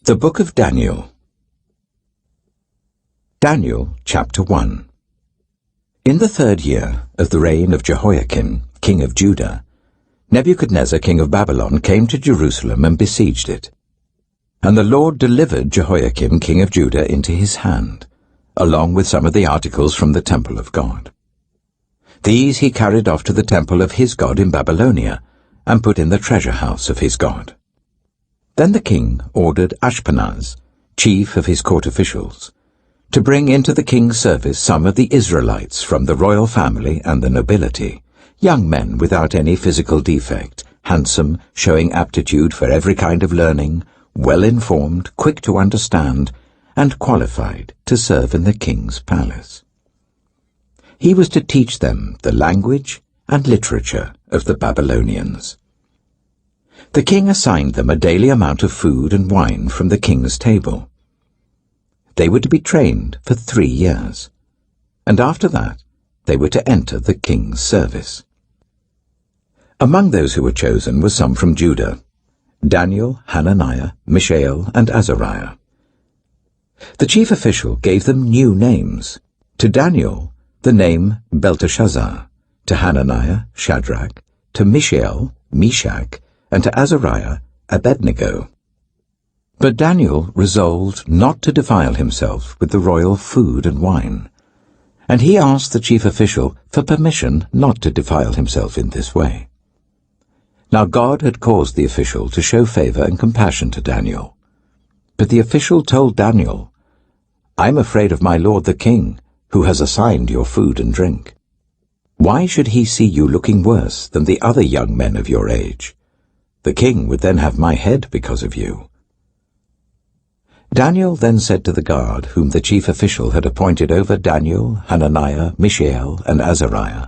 The Book of Daniel. Daniel, chapter 1. In the 3rd year of the reign of Jehoiakim, king of Judah, Nebuchadnezzar, king of Babylon, came to Jerusalem and besieged it. And the Lord delivered Jehoiakim, king of Judah, into his hand, along with some of the articles from the temple of God. These he carried off to the temple of his God in Babylonia, and put in the treasure house of his God. Then the king ordered Ashpenaz, chief of his court officials, to bring into the king's service some of the Israelites from the royal family and the nobility, young men without any physical defect, handsome, showing aptitude for every kind of learning, well-informed, quick to understand, and qualified to serve in the king's palace. He was to teach them the language and literature of the Babylonians. The king assigned them a daily amount of food and wine from the king's table. They were to be trained for 3 years, and after that they were to enter the king's service. Among those who were chosen were some from Judah: Daniel, Hananiah, Mishael, and Azariah. The chief official gave them new names. To Daniel, the name Belteshazzar; to Hananiah, Shadrach; to Mishael, Meshach; and to Azariah, Abednego. But Daniel resolved not to defile himself with the royal food and wine, and he asked the chief official for permission not to defile himself in this way. Now God had caused the official to show favor and compassion to Daniel. But the official told Daniel, "I'm afraid of my lord the king, who has assigned your food and drink. Why should he see you looking worse than the other young men of your age? The king would then have my head because of you." Daniel then said to the guard, whom the chief official had appointed over Daniel, Hananiah, Mishael, and Azariah,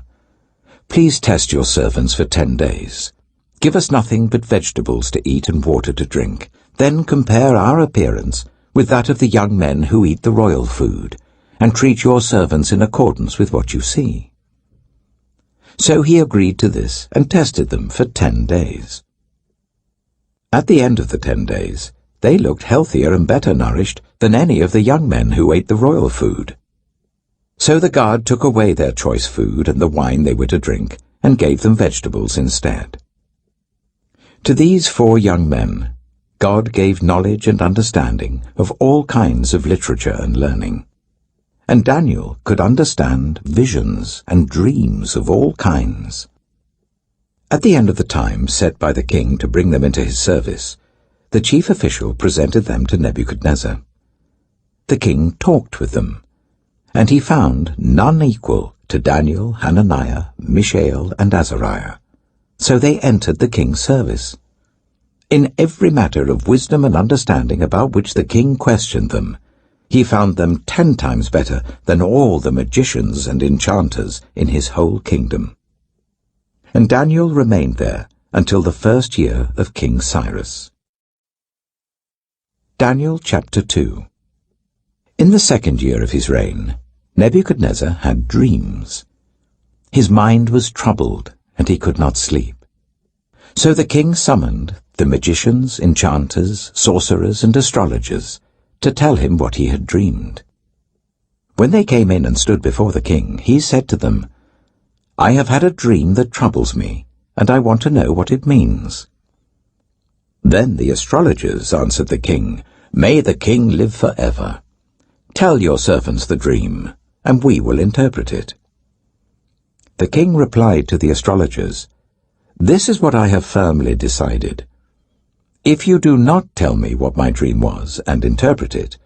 "Please test your servants for 10 days. Give us nothing but vegetables to eat and water to drink. Then compare our appearance with that of the young men who eat the royal food, and treat your servants in accordance with what you see." So he agreed to this and tested them for 10 days. At the end of the 10 days, they looked healthier and better nourished than any of the young men who ate the royal food. So the guard took away their choice food and the wine they were to drink, and gave them vegetables instead. To these 4 young men, God gave knowledge and understanding of all kinds of literature and learning. And Daniel could understand visions and dreams of all kinds. At the end of the time set by the king to bring them into his service, the chief official presented them to Nebuchadnezzar. The king talked with them, and he found none equal to Daniel, Hananiah, Mishael, and Azariah. So they entered the king's service. In every matter of wisdom and understanding about which the king questioned them, he found them 10 times better than all the magicians and enchanters in his whole kingdom. And Daniel remained there until the 1st year of King Cyrus. Daniel chapter 2. In the 2nd year of his reign, Nebuchadnezzar had dreams. His mind was troubled, and he could not sleep. So the king summoned the magicians, enchanters, sorcerers, and astrologers to tell him what he had dreamed. When they came in and stood before the king, he said to them, "I have had a dream that troubles me, and I want to know what it means." Then the astrologers answered the king, "May the king live forever. Tell your servants the dream, and we will interpret it." The king replied to the astrologers, "This is what I have firmly decided. If you do not tell me what my dream was and interpret it,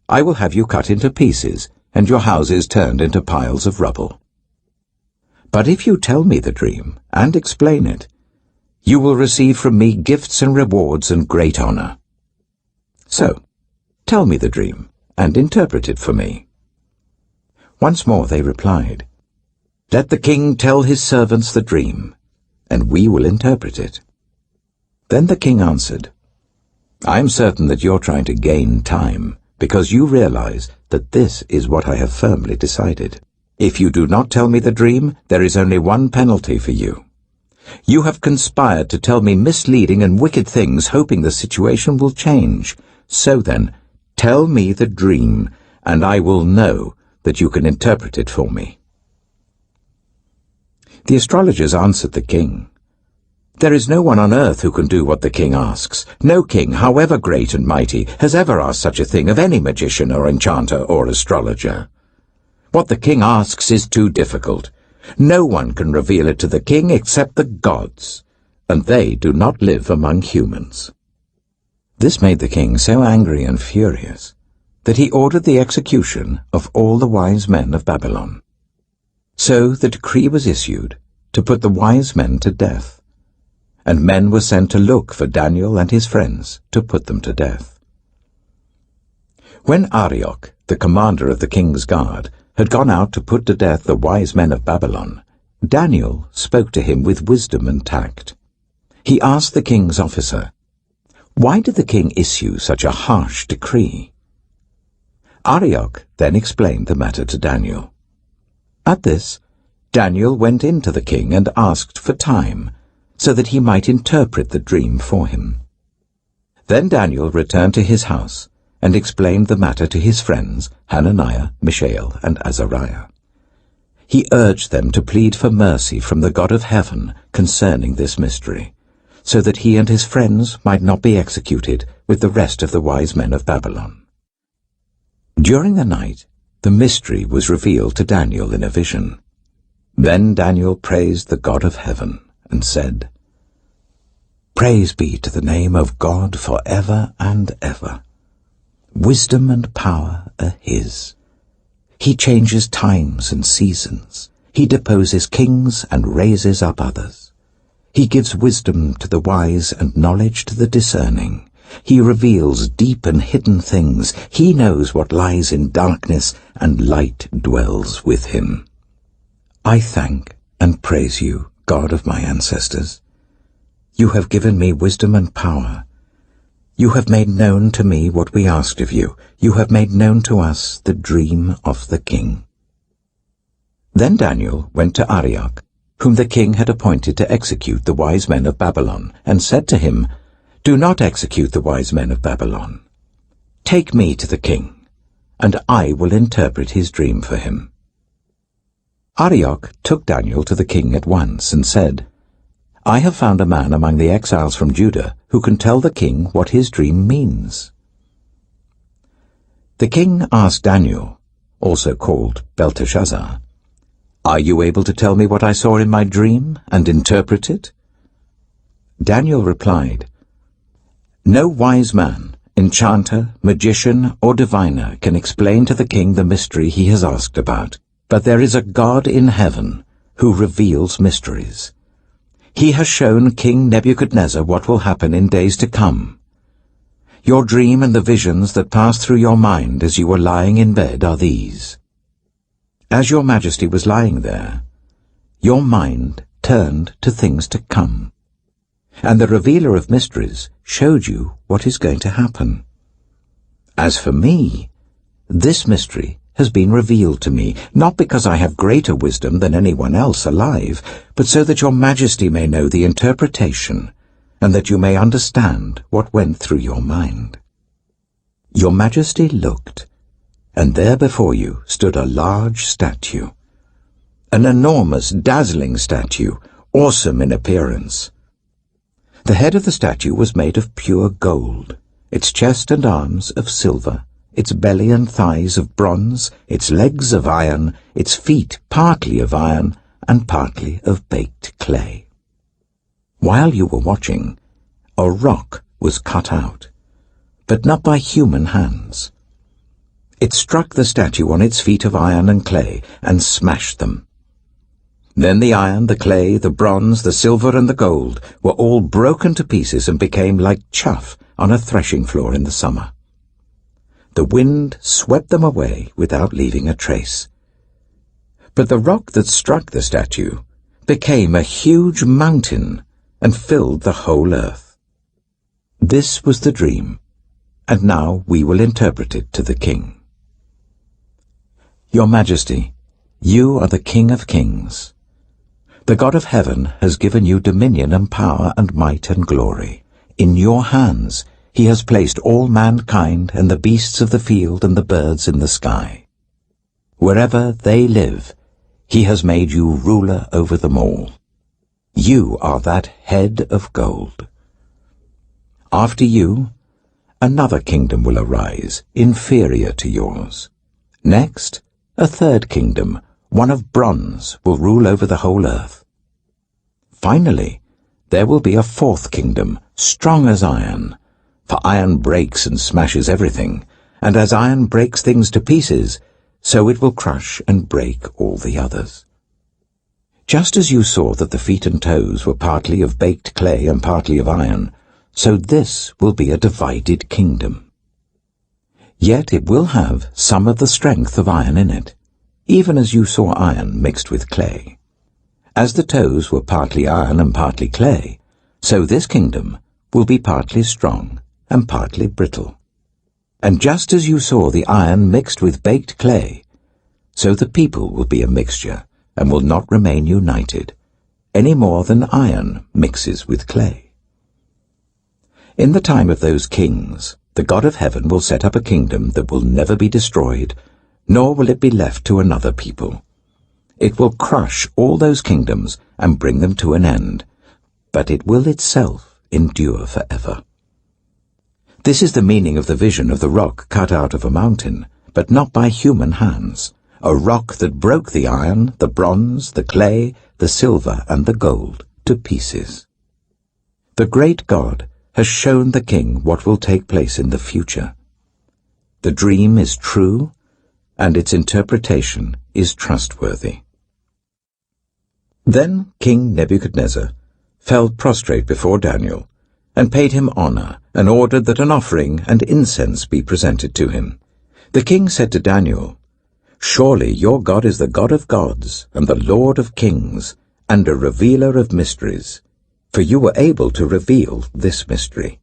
I will have you cut into pieces and your houses turned into piles of rubble. But if you tell me the dream and explain it, you will receive from me gifts and rewards and great honor. So, tell me the dream and interpret it for me." Once more they replied, "Let the king tell his servants the dream, and we will interpret it." Then the king answered, "I am certain that you're trying to gain time, because you realize that this is what I have firmly decided. If you do not tell me the dream, there is only one penalty for you. You have conspired to tell me misleading and wicked things, hoping the situation will change. So then, tell me the dream, and I will know that you can interpret it for me." The astrologers answered the king, "There is no one on earth who can do what the king asks. No king, however great and mighty, has ever asked such a thing of any magician or enchanter or astrologer. What the king asks is too difficult. No one can reveal it to the king except the gods, and they do not live among humans." This made the king so angry and furious that he ordered the execution of all the wise men of Babylon. So the decree was issued to put the wise men to death, and men were sent to look for Daniel and his friends to put them to death. When Arioch, the commander of the king's guard, had gone out to put to death the wise men of Babylon, Daniel spoke to him with wisdom and tact. He asked the king's officer, "Why did the king issue such a harsh decree?" Arioch then explained the matter to Daniel. At this, Daniel went in to the king and asked for time, so that he might interpret the dream for him. Then Daniel returned to his house and explained the matter to his friends Hananiah, Mishael, and Azariah. He urged them to plead for mercy from the God of heaven concerning this mystery, so that he and his friends might not be executed with the rest of the wise men of Babylon. During the night, the mystery was revealed to Daniel in a vision. Then Daniel praised the God of heaven and said, "Praise be to the name of God forever and ever. Wisdom and power are his. He changes times and seasons. He deposes kings and raises up others. He gives wisdom to the wise and knowledge to the discerning. He reveals deep and hidden things. He knows what lies in darkness, and light dwells with him. I thank and praise you, God of my ancestors. You have given me wisdom and power. You have made known to me what we asked of you. You have made known to us the dream of the king." Then Daniel went to Arioch, whom the king had appointed to execute the wise men of Babylon, and said to him, "Do not execute the wise men of Babylon. Take me to the king, and I will interpret his dream for him." Arioch took Daniel to the king at once and said, "I have found a man among the exiles from Judah who can tell the king what his dream means." The king asked Daniel, also called Belteshazzar, "Are you able to tell me what I saw in my dream and interpret it?" Daniel replied, "No wise man, enchanter, magician, or diviner can explain to the king the mystery he has asked about, but there is a God in heaven who reveals mysteries. He has shown King Nebuchadnezzar what will happen in days to come. Your dream and the visions that passed through your mind as you were lying in bed are these. As your majesty was lying there, your mind turned to things to come, and the revealer of mysteries showed you what is going to happen. As for me, this mystery has been revealed to me, not because I have greater wisdom than anyone else alive, but so that your majesty may know the interpretation, and that you may understand what went through your mind. Your majesty looked, and there before you stood a large statue, an enormous, dazzling statue, awesome in appearance. The head of the statue was made of pure gold, its chest and arms of silver, its belly and thighs of bronze, its legs of iron, its feet partly of iron and partly of baked clay. While you were watching, a rock was cut out, but not by human hands. It struck the statue on its feet of iron and clay and smashed them. Then the iron, the clay, the bronze, the silver, and the gold were all broken to pieces and became like chaff on a threshing floor in the summer. The wind swept them away without leaving a trace. But the rock that struck the statue became a huge mountain and filled the whole earth. This was the dream, and now we will interpret it to the king. Your Majesty, you are the King of Kings. The God of heaven has given you dominion and power and might and glory. In your hands he has placed all mankind and the beasts of the field and the birds in the sky. Wherever they live, he has made you ruler over them all. You are that head of gold. After you, another kingdom will arise, inferior to yours. Next, a third kingdom, one of bronze, will rule over the whole earth. Finally, there will be a fourth kingdom, strong as iron, for iron breaks and smashes everything, and as iron breaks things to pieces, so it will crush and break all the others. Just as you saw that the feet and toes were partly of baked clay and partly of iron, so this will be a divided kingdom. Yet it will have some of the strength of iron in it, even as you saw iron mixed with clay. As the toes were partly iron and partly clay, so this kingdom will be partly strong and partly brittle. And just as you saw the iron mixed with baked clay, so the people will be a mixture and will not remain united, any more than iron mixes with clay. In the time of those kings, the God of heaven will set up a kingdom that will never be destroyed, nor will it be left to another people. It will crush all those kingdoms and bring them to an end, but it will itself endure forever. This is the meaning of the vision of the rock cut out of a mountain, but not by human hands, a rock that broke the iron, the bronze, the clay, the silver, and the gold to pieces. The great God has shown the king what will take place in the future. The dream is true, and its interpretation is trustworthy. Then King Nebuchadnezzar fell prostrate before Daniel, and paid him honor, and ordered that an offering and incense be presented to him. The king said to Daniel, "Surely your God is the God of gods, and the Lord of kings, and a revealer of mysteries, for you were able to reveal this mystery."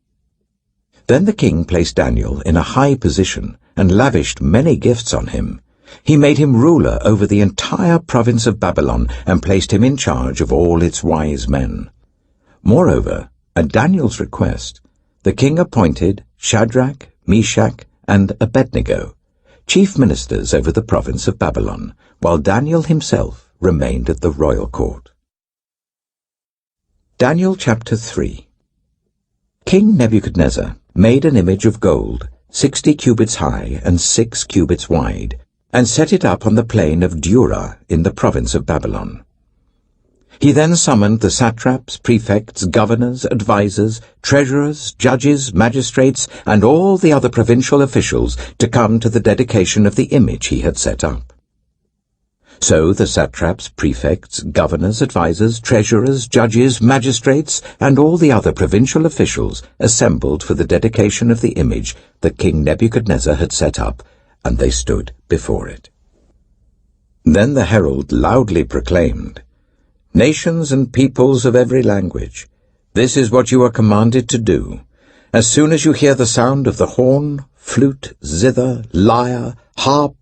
Then the king placed Daniel in a high position, and lavished many gifts on him. He made him ruler over the entire province of Babylon, and placed him in charge of all its wise men. Moreover, at Daniel's request, the king appointed Shadrach, Meshach, and Abednego, chief ministers over the province of Babylon, while Daniel himself remained at the royal court. Daniel chapter 3. King Nebuchadnezzar made an image of gold, 60 cubits high and 6 cubits wide, and set it up on the plain of Dura in the province of Babylon. He then summoned the satraps, prefects, governors, advisers, treasurers, judges, magistrates, and all the other provincial officials to come to the dedication of the image he had set up. So the satraps, prefects, governors, advisers, treasurers, judges, magistrates, and all the other provincial officials assembled for the dedication of the image that King Nebuchadnezzar had set up, and they stood before it. Then the herald loudly proclaimed, "Nations and peoples of every language, this is what you are commanded to do. As soon as you hear the sound of the horn, flute, zither, lyre, harp,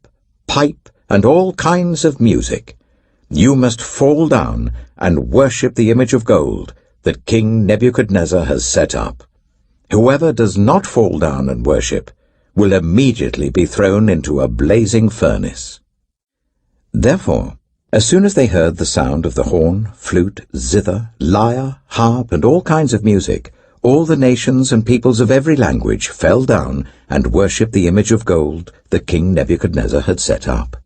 pipe, and all kinds of music, you must fall down and worship the image of gold that King Nebuchadnezzar has set up. Whoever does not fall down and worship will immediately be thrown into a blazing furnace." Therefore, as soon as they heard the sound of the horn, flute, zither, lyre, harp, and all kinds of music, all the nations and peoples of every language fell down and worshipped the image of gold that King Nebuchadnezzar had set up.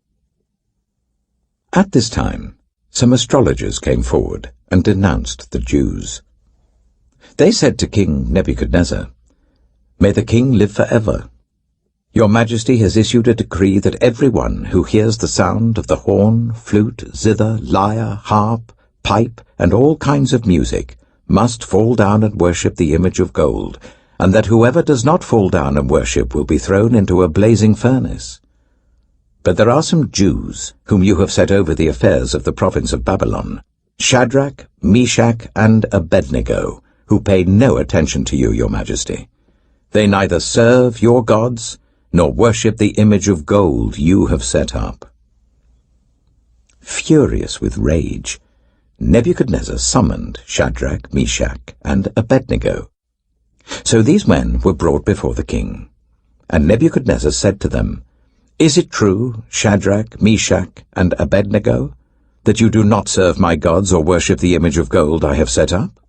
At this time, some astrologers came forward and denounced the Jews. They said to King Nebuchadnezzar, "May the king live forever. Your Majesty has issued a decree that everyone who hears the sound of the horn, flute, zither, lyre, harp, pipe, and all kinds of music must fall down and worship the image of gold, and that whoever does not fall down and worship will be thrown into a blazing furnace. But there are some Jews whom you have set over the affairs of the province of Babylon, Shadrach, Meshach, and Abednego, who pay no attention to you, your Majesty. They neither serve your gods nor worship the image of gold you have set up." Furious with rage, Nebuchadnezzar summoned Shadrach, Meshach, and Abednego. So these men were brought before the king. And Nebuchadnezzar said to them, "Is it true, Shadrach, Meshach, and Abednego, that you do not serve my gods or worship the image of gold I have set up?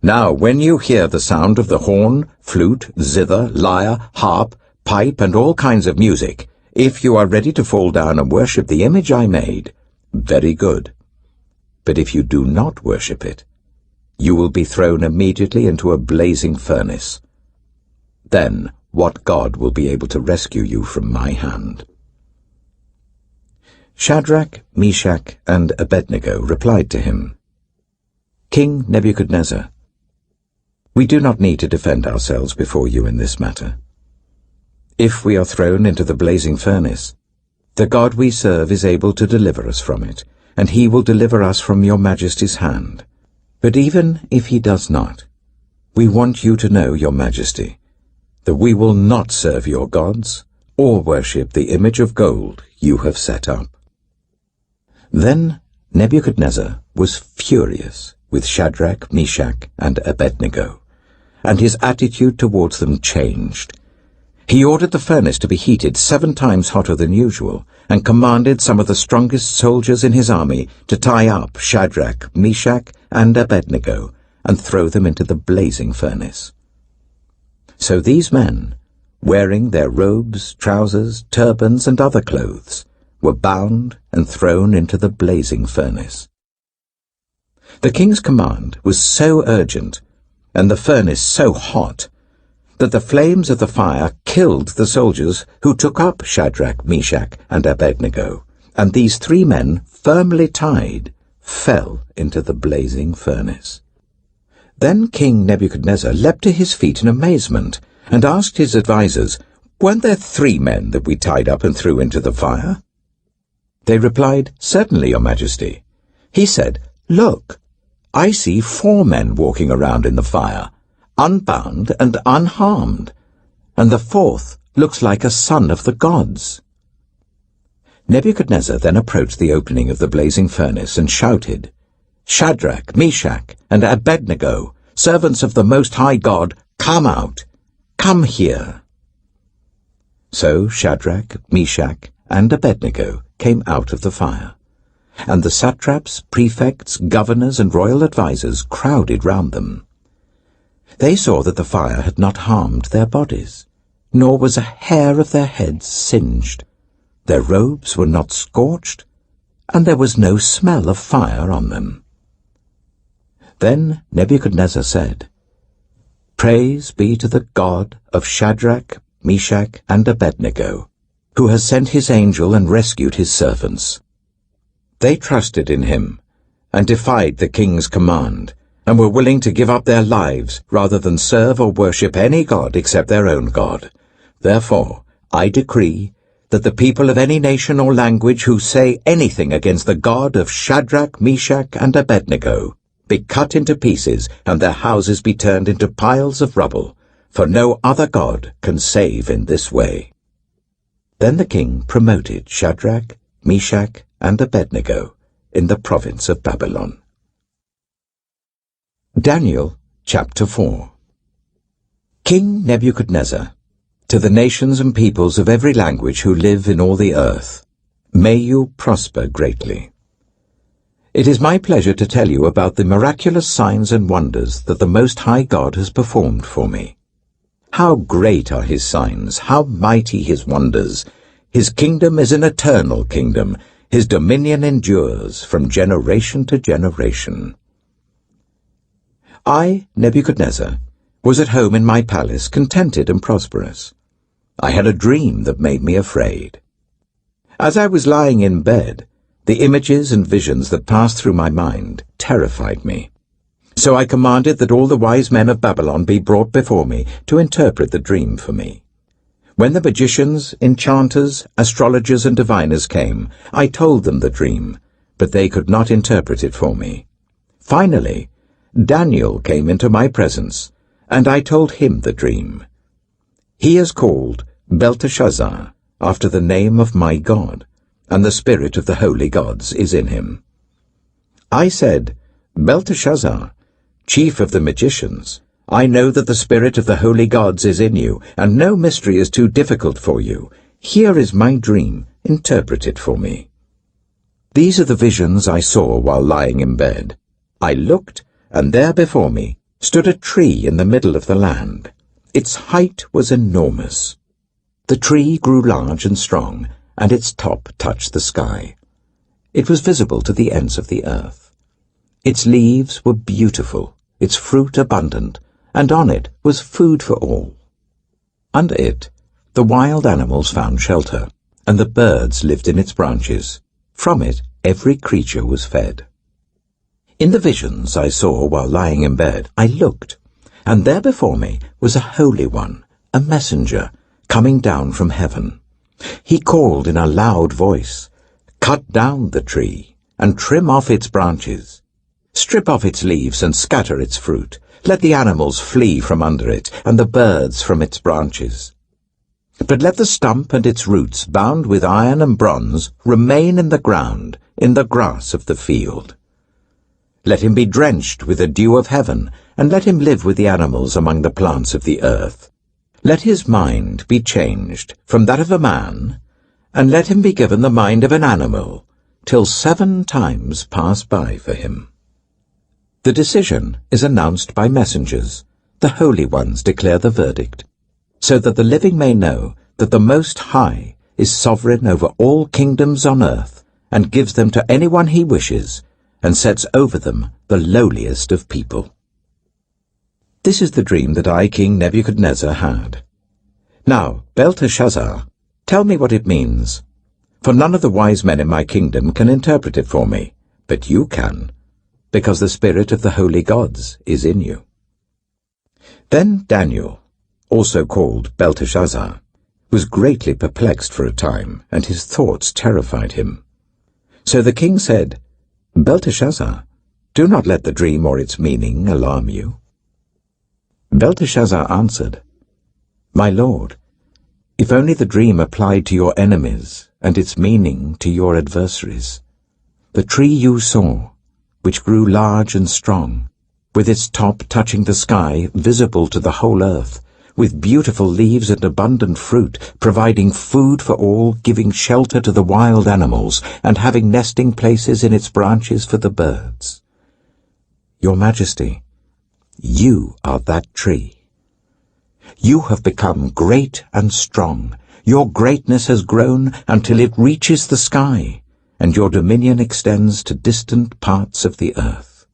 Now when you hear the sound of the horn, flute, zither, lyre, harp, pipe, and all kinds of music, if you are ready to fall down and worship the image I made, very good. But if you do not worship it, you will be thrown immediately into a blazing furnace. Then what God will be able to rescue you from my hand?" Shadrach, Meshach, and Abednego replied to him, "King Nebuchadnezzar, we do not need to defend ourselves before you in this matter. If we are thrown into the blazing furnace, the God we serve is able to deliver us from it, and he will deliver us from your majesty's hand. But even if he does not, we want you to know, your majesty, that we will not serve your gods or worship the image of gold you have set up." Then Nebuchadnezzar was furious with Shadrach, Meshach, and Abednego, and his attitude towards them changed. He ordered the furnace to be heated 7 times hotter than usual, and commanded some of the strongest soldiers in his army to tie up Shadrach, Meshach, and Abednego, and throw them into the blazing furnace. So these men, wearing their robes, trousers, turbans, and other clothes, were bound and thrown into the blazing furnace. The king's command was so urgent, and the furnace so hot, that the flames of the fire killed the soldiers who took up Shadrach, Meshach, and Abednego, and these 3 men, firmly tied, fell into the blazing furnace. Then King Nebuchadnezzar leapt to his feet in amazement, and asked his advisers, "Weren't there 3 men that we tied up and threw into the fire?" They replied, "Certainly, your majesty." He said, "Look, I see 4 men walking around in the fire, unbound and unharmed, and the 4th looks like a son of the gods." Nebuchadnezzar then approached the opening of the blazing furnace and shouted, "Shadrach, Meshach, and Abednego, servants of the Most High God, come out! Come here!" So Shadrach, Meshach, and Abednego came out of the fire, and the satraps, prefects, governors, and royal advisers crowded round them. They saw that the fire had not harmed their bodies, nor was a hair of their heads singed. Their robes were not scorched, and there was no smell of fire on them. Then Nebuchadnezzar said, "Praise be to the God of Shadrach, Meshach, and Abednego, who has sent his angel and rescued his servants. They trusted in him and defied the king's command, and were willing to give up their lives rather than serve or worship any god except their own God. Therefore, I decree that the people of any nation or language who say anything against the God of Shadrach, Meshach, and Abednego be cut into pieces, and their houses be turned into piles of rubble, for no other God can save in this way." Then the king promoted Shadrach, Meshach, and Abednego in the province of Babylon. Daniel chapter 4. King Nebuchadnezzar, to the nations and peoples of every language who live in all the earth, may you prosper greatly. It is my pleasure to tell you about the miraculous signs and wonders that the Most High God has performed for me. How great are his signs, how mighty his wonders! His kingdom is an eternal kingdom. His dominion endures from generation to generation. I, Nebuchadnezzar, was at home in my palace, contented and prosperous. I had a dream that made me afraid. As I was lying in bed, the images and visions that passed through my mind terrified me. So I commanded that all the wise men of Babylon be brought before me to interpret the dream for me. When the magicians, enchanters, astrologers, and diviners came, I told them the dream, but they could not interpret it for me. Finally, Daniel came into my presence, and I told him the dream. He is called Belteshazzar, after the name of my God, and the spirit of the holy gods is in him. I said, Belteshazzar, chief of the magicians, I know that the spirit of the holy gods is in you, and no mystery is too difficult for you. Here is my dream. Interpret it for me. These are the visions I saw while lying in bed. I looked, and there before me stood a tree in the middle of the land. Its height was enormous. The tree grew large and strong, and its top touched the sky. It was visible to the ends of the earth. Its leaves were beautiful, its fruit abundant, and on it was food for all. Under it, the wild animals found shelter, and the birds lived in its branches. From it, every creature was fed. In the visions I saw while lying in bed, I looked, and there before me was a Holy One, a messenger, coming down from heaven. He called in a loud voice, "Cut down the tree, and trim off its branches. Strip off its leaves and scatter its fruit. Let the animals flee from under it, and the birds from its branches. But let the stump and its roots, bound with iron and bronze, remain in the ground, in the grass of the field. Let him be drenched with the dew of heaven, and let him live with the animals among the plants of the earth. Let his mind be changed from that of a man, and let him be given the mind of an animal, till 7 times pass by for him." The decision is announced by messengers. The holy ones declare the verdict, so that the living may know that the Most High is sovereign over all kingdoms on earth, and gives them to anyone he wishes, and sets over them the lowliest of people. This is the dream that I, King Nebuchadnezzar, had. Now, Belteshazzar, tell me what it means, for none of the wise men in my kingdom can interpret it for me, but you can, because the spirit of the holy gods is in you. Then Daniel, also called Belteshazzar, was greatly perplexed for a time, and his thoughts terrified him. So the king said, "Belteshazzar, do not let the dream or its meaning alarm you." Belteshazzar answered, "My lord, if only the dream applied to your enemies and its meaning to your adversaries. The tree you saw, which grew large and strong, with its top touching the sky, visible to the whole earth, with beautiful leaves and abundant fruit, providing food for all, giving shelter to the wild animals, and having nesting places in its branches for the birds. Your Majesty, you are that tree. You have become great and strong. Your greatness has grown until it reaches the sky, and your dominion extends to distant parts of the earth.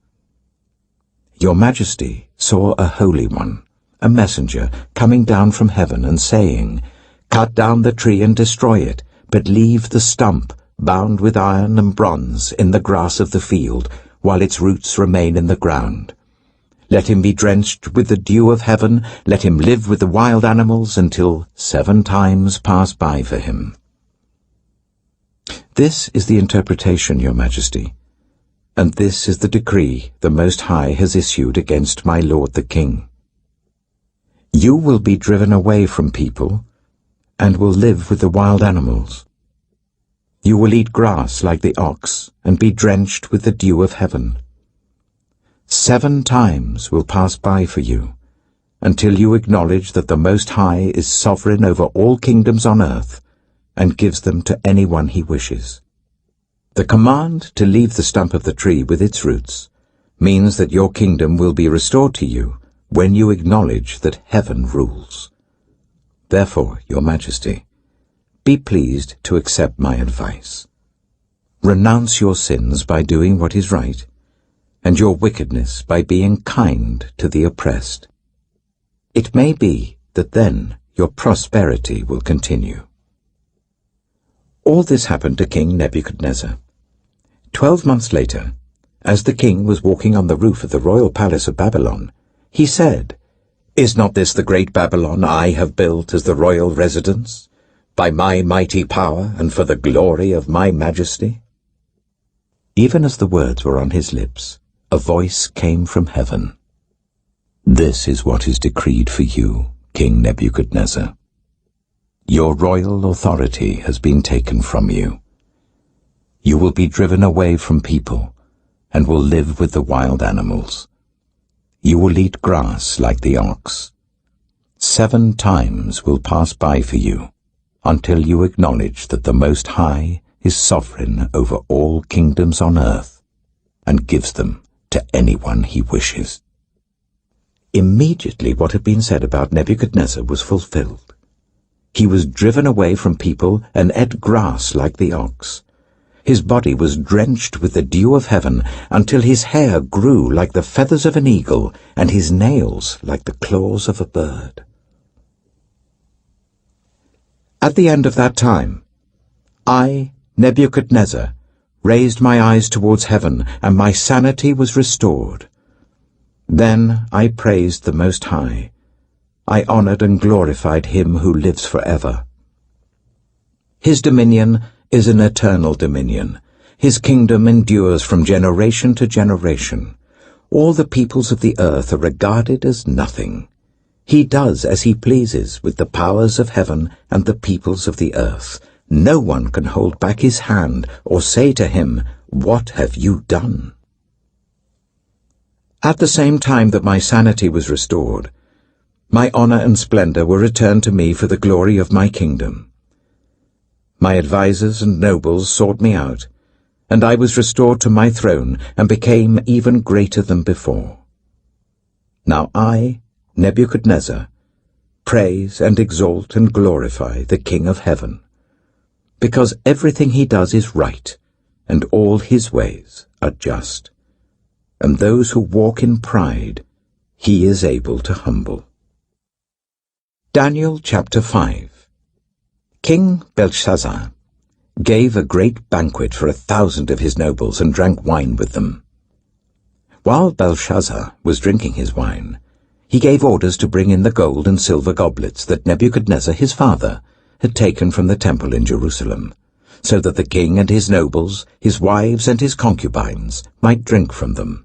Your Majesty saw a Holy One, a messenger, coming down from heaven and saying, "Cut down the tree and destroy it, but leave the stump, bound with iron and bronze, in the grass of the field, while its roots remain in the ground. Let him be drenched with the dew of heaven, let him live with the wild animals until 7 times pass by for him." This is the interpretation, Your Majesty, and this is the decree the Most High has issued against my lord the king. You will be driven away from people, and will live with the wild animals. You will eat grass like the ox, and be drenched with the dew of heaven. 7 times will pass by for you, until you acknowledge that the Most High is sovereign over all kingdoms on earth, and gives them to anyone he wishes. The command to leave the stump of the tree with its roots means that your kingdom will be restored to you when you acknowledge that heaven rules. Therefore, Your Majesty, be pleased to accept my advice. Renounce your sins by doing what is right, and your wickedness by being kind to the oppressed. It may be that then your prosperity will continue. All this happened to King Nebuchadnezzar. 12 months later, as the king was walking on the roof of the royal palace of Babylon, he said, "Is not this the great Babylon I have built as the royal residence, by my mighty power and for the glory of my majesty?" Even as the words were on his lips, a voice came from heaven. "This is what is decreed for you, King Nebuchadnezzar. Your royal authority has been taken from you. You will be driven away from people, and will live with the wild animals. You will eat grass like the ox. 7 times will pass by for you, until you acknowledge that the Most High is sovereign over all kingdoms on earth, and gives them to anyone he wishes." Immediately what had been said about Nebuchadnezzar was fulfilled. He was driven away from people and ate grass like the ox. His body was drenched with the dew of heaven until his hair grew like the feathers of an eagle and his nails like the claws of a bird. At the end of that time, I, Nebuchadnezzar, raised my eyes towards heaven, and my sanity was restored. Then I praised the Most High. I honored and glorified him who lives forever. His dominion is an eternal dominion. His kingdom endures from generation to generation. All the peoples of the earth are regarded as nothing. He does as he pleases with the powers of heaven and the peoples of the earth. No one can hold back his hand or say to him, "What have you done?" At the same time that my sanity was restored, my honor and splendor were returned to me for the glory of my kingdom. My advisers and nobles sought me out, and I was restored to my throne and became even greater than before. Now I, Nebuchadnezzar, praise and exalt and glorify the King of heaven, because everything he does is right, and all his ways are just. And those who walk in pride, he is able to humble. Daniel chapter 5. King Belshazzar gave a great banquet for 1,000 of his nobles and drank wine with them. While Belshazzar was drinking his wine, he gave orders to bring in the gold and silver goblets that Nebuchadnezzar his father had taken from the temple in Jerusalem, so that the king and his nobles, his wives and his concubines might drink from them.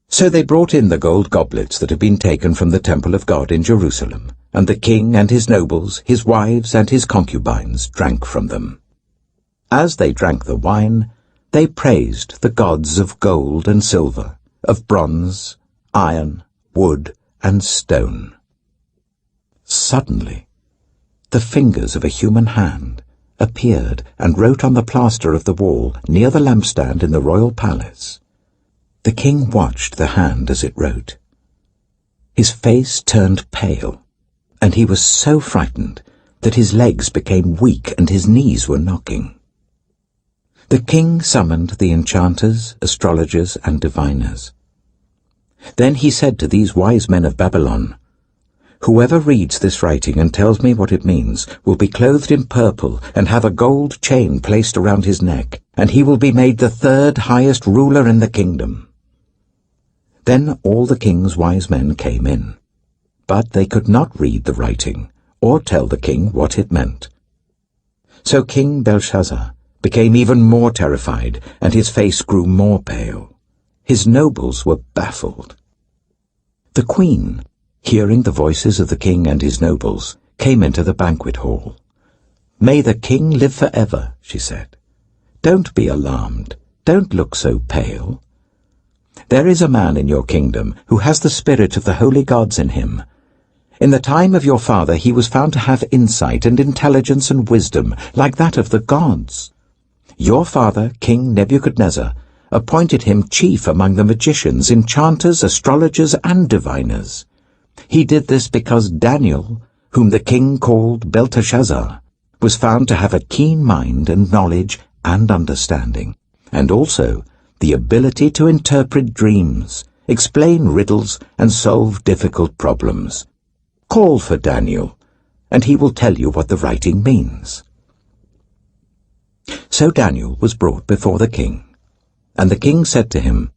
So they brought in the gold goblets that had been taken from the temple of God in Jerusalem, and the king and his nobles, his wives and his concubines drank from them. As they drank the wine, they praised the gods of gold and silver, of bronze, iron, wood, and stone. Suddenly, the fingers of a human hand appeared and wrote on the plaster of the wall near the lampstand in the royal palace. The king watched the hand as it wrote. His face turned pale, and he was so frightened that his legs became weak and his knees were knocking. The king summoned the enchanters, astrologers, and diviners. Then he said to these wise men of Babylon, "Whoever reads this writing and tells me what it means will be clothed in purple and have a gold chain placed around his neck, and he will be made the 3rd highest ruler in the kingdom." Then all the king's wise men came in, but they could not read the writing or tell the king what it meant. So King Belshazzar became even more terrified, and his face grew more pale. His nobles were baffled. The queen, hearing the voices of the king and his nobles, came into the banquet hall. "May the king live forever," she said. "Don't be alarmed. Don't look so pale. There is a man in your kingdom who has the spirit of the holy gods in him. In the time of your father he was found to have insight and intelligence and wisdom like that of the gods. Your father, King Nebuchadnezzar, appointed him chief among the magicians, enchanters, astrologers, and diviners. He did this because Daniel, whom the king called Belteshazzar, was found to have a keen mind and knowledge and understanding, and also the ability to interpret dreams, explain riddles, and solve difficult problems. Call for Daniel, and he will tell you what the writing means." So Daniel was brought before the king, and the king said to him,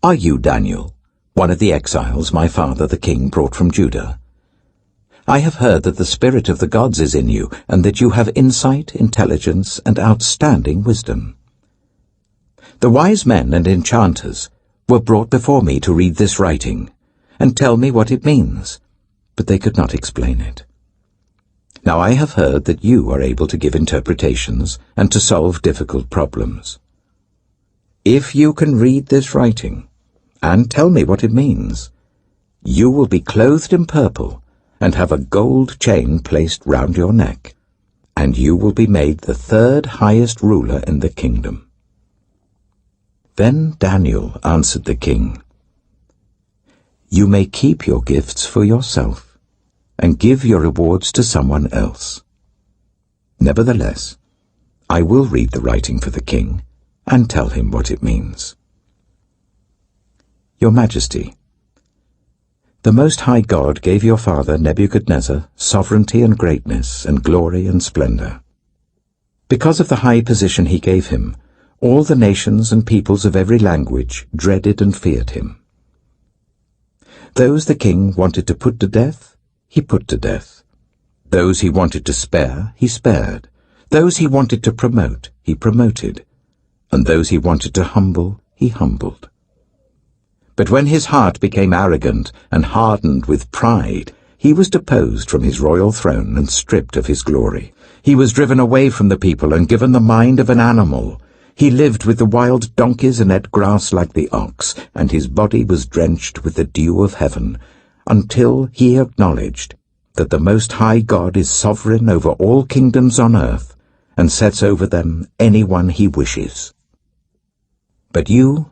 "Are you Daniel, one of the exiles my father the king brought from Judah? I have heard that the spirit of the gods is in you, and that you have insight, intelligence, and outstanding wisdom. The wise men and enchanters were brought before me to read this writing and tell me what it means, but they could not explain it. Now I have heard that you are able to give interpretations and to solve difficult problems. If you can read this writing, and tell me what it means, you will be clothed in purple, and have a gold chain placed round your neck, and you will be made the third highest ruler in the kingdom." Then Daniel answered the king, "You may keep your gifts for yourself, and give your rewards to someone else. Nevertheless, I will read the writing for the king, and tell him what it means. Your Majesty, the Most High God gave your father Nebuchadnezzar sovereignty and greatness and glory and splendor. Because of the high position he gave him, all the nations and peoples of every language dreaded and feared him. Those the king wanted to put to death, he put to death. Those he wanted to spare, he spared. Those he wanted to promote, he promoted. And those he wanted to humble, he humbled. But when his heart became arrogant and hardened with pride, he was deposed from his royal throne and stripped of his glory. He was driven away from the people and given the mind of an animal. He lived with the wild donkeys and ate grass like the ox, and his body was drenched with the dew of heaven, until he acknowledged that the Most High God is sovereign over all kingdoms on earth, and sets over them anyone he wishes. But you,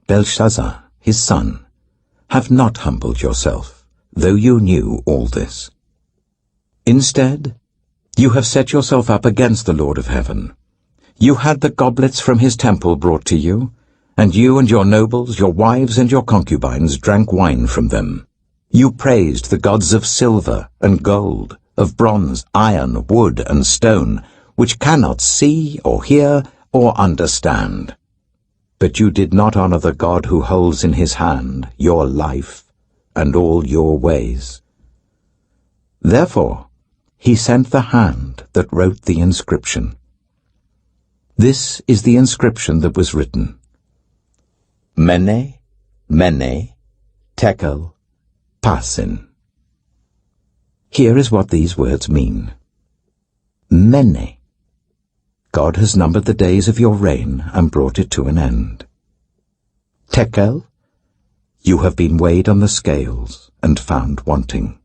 Belshazzar, his son, have not humbled yourself, though you knew all this. Instead, you have set yourself up against the Lord of heaven. You had the goblets from his temple brought to you, and you and your nobles, your wives and your concubines drank wine from them. You praised the gods of silver and gold, of bronze, iron, wood, and stone, which cannot see or hear or understand. But you did not honor the God who holds in his hand your life and all your ways. Therefore, he sent the hand that wrote the inscription. This is the inscription that was written: Mene, Mene, Tekel, Parsin. Here is what these words mean. Mene. God has numbered the days of your reign and brought it to an end. Tekel, you have been weighed on the scales and found wanting.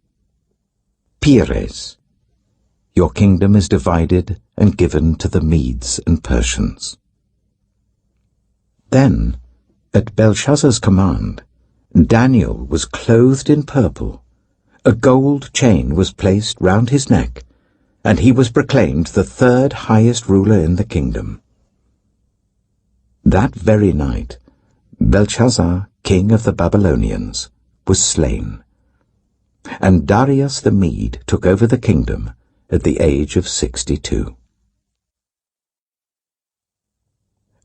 Pires, your kingdom is divided and given to the Medes and Persians. Then, at Belshazzar's command, Daniel was clothed in purple, a gold chain was placed round his neck, and he was proclaimed the third highest ruler in the kingdom. That very night, Belshazzar, king of the Babylonians, was slain, and Darius the Mede took over the kingdom at the age of 62.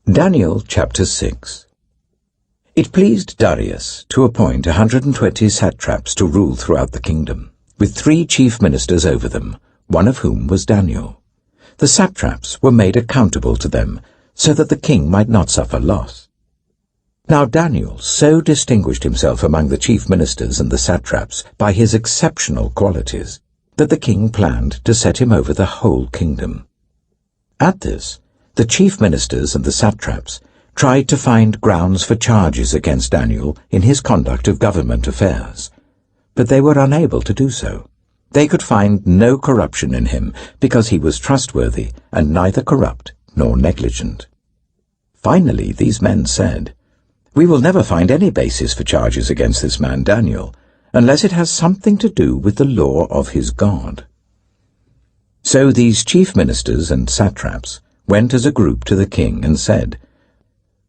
Daniel chapter 6. It pleased Darius to appoint 120 satraps to rule throughout the kingdom, with 3 chief ministers over them, one of whom was Daniel. The satraps were made accountable to them, so that the king might not suffer loss. Now Daniel so distinguished himself among the chief ministers and the satraps by his exceptional qualities, that the king planned to set him over the whole kingdom. At this, the chief ministers and the satraps tried to find grounds for charges against Daniel in his conduct of government affairs, but they were unable to do so. They could find no corruption in him, because he was trustworthy and neither corrupt nor negligent. Finally, these men said, "We will never find any basis for charges against this man Daniel, unless it has something to do with the law of his God." So these chief ministers and satraps went as a group to the king and said,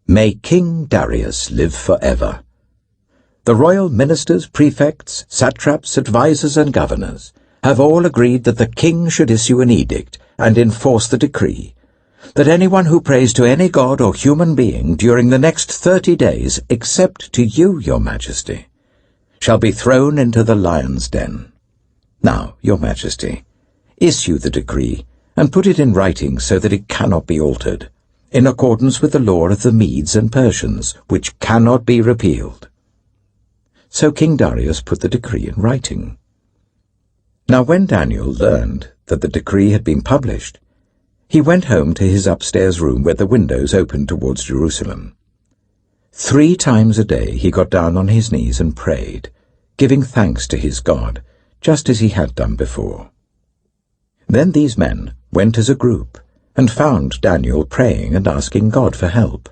"May King Darius live forever. The royal ministers, prefects, satraps, advisers, and governors have all agreed that the king should issue an edict and enforce the decree that anyone who prays to any god or human being during the next 30 days, except to you, your majesty, shall be thrown into the lion's den. Now, your majesty, issue the decree and put it in writing so that it cannot be altered, in accordance with the law of the Medes and Persians, which cannot be repealed." So King Darius put the decree in writing. Now when Daniel learned that the decree had been published, he went home to his upstairs room where the windows opened towards Jerusalem. 3 times a day he got down on his knees and prayed, giving thanks to his God, just as he had done before. Then these men went as a group and found Daniel praying and asking God for help.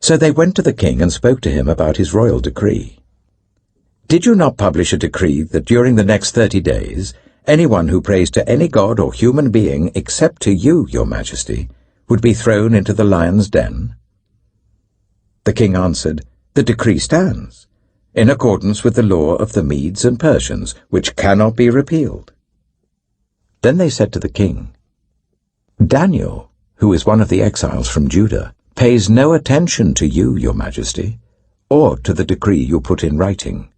So they went to the king and spoke to him about his royal decree. "Did you not publish a decree that during the next 30 days, anyone who prays to any god or human being except to you, your majesty, would be thrown into the lion's den?" The king answered, "The decree stands, in accordance with the law of the Medes and Persians, which cannot be repealed." Then they said to the king, "Daniel, who is one of the exiles from Judah, pays no attention to you, your majesty, or to the decree you put in writing.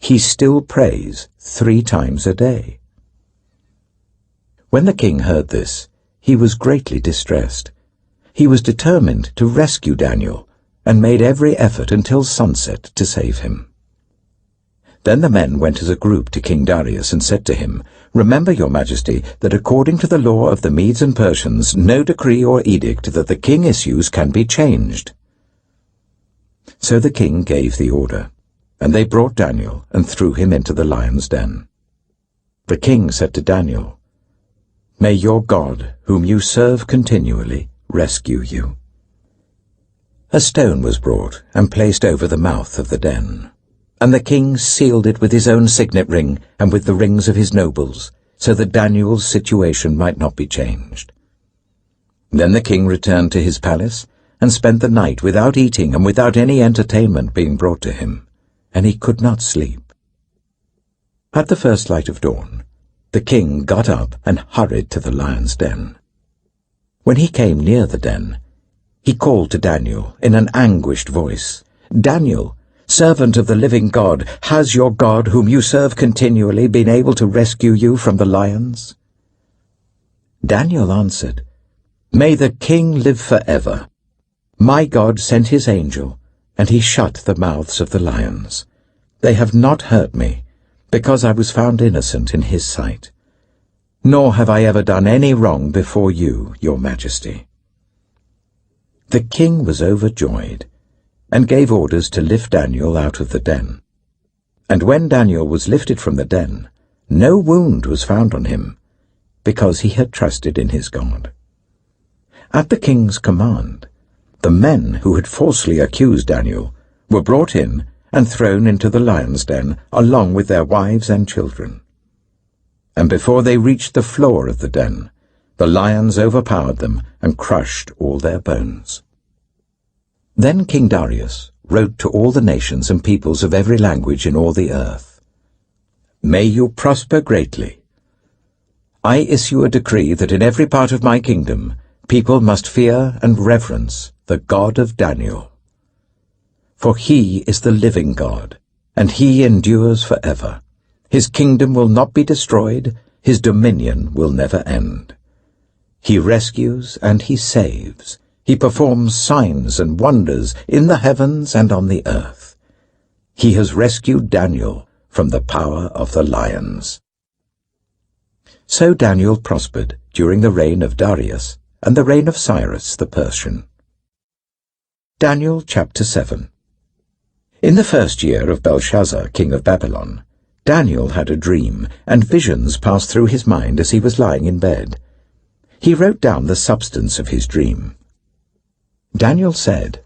He still prays 3 times a day." When the king heard this, he was greatly distressed. He was determined to rescue Daniel and made every effort until sunset to save him. Then the men went as a group to King Darius and said to him, "Remember, your majesty, that according to the law of the Medes and Persians, no decree or edict that the king issues can be changed." So the king gave the order, and they brought Daniel and threw him into the lion's den. The king said to Daniel, "May your God, whom you serve continually, rescue you." A stone was brought and placed over the mouth of the den, and the king sealed it with his own signet ring and with the rings of his nobles, so that Daniel's situation might not be changed. Then the king returned to his palace and spent the night without eating and without any entertainment being brought to him, and he could not sleep. At the first light of dawn, the king got up and hurried to the lion's den. When he came near the den, he called to Daniel in an anguished voice, "Daniel, servant of the living God, has your God, whom you serve continually, been able to rescue you from the lions?" Daniel answered, "May the king live forever. My God sent his angel, and he shut the mouths of the lions. They have not hurt me, because I was found innocent in his sight. Nor have I ever done any wrong before you, your majesty." The king was overjoyed, and gave orders to lift Daniel out of the den. And when Daniel was lifted from the den, no wound was found on him, because he had trusted in his God. At the king's command, the men who had falsely accused Daniel were brought in and thrown into the lion's den, along with their wives and children. And before they reached the floor of the den, the lions overpowered them and crushed all their bones. Then King Darius wrote to all the nations and peoples of every language in all the earth, "May you prosper greatly. I issue a decree that in every part of my kingdom people must fear and reverence the God of Daniel. For he is the living God, and he endures forever. His kingdom will not be destroyed, his dominion will never end. He rescues and he saves. He performs signs and wonders in the heavens and on the earth. He has rescued Daniel from the power of the lions." So Daniel prospered during the reign of Darius and the reign of Cyrus the Persian. Daniel chapter 7. In the first year of Belshazzar, king of Babylon, Daniel had a dream, and visions passed through his mind as he was lying in bed. He wrote down the substance of his dream. Daniel said,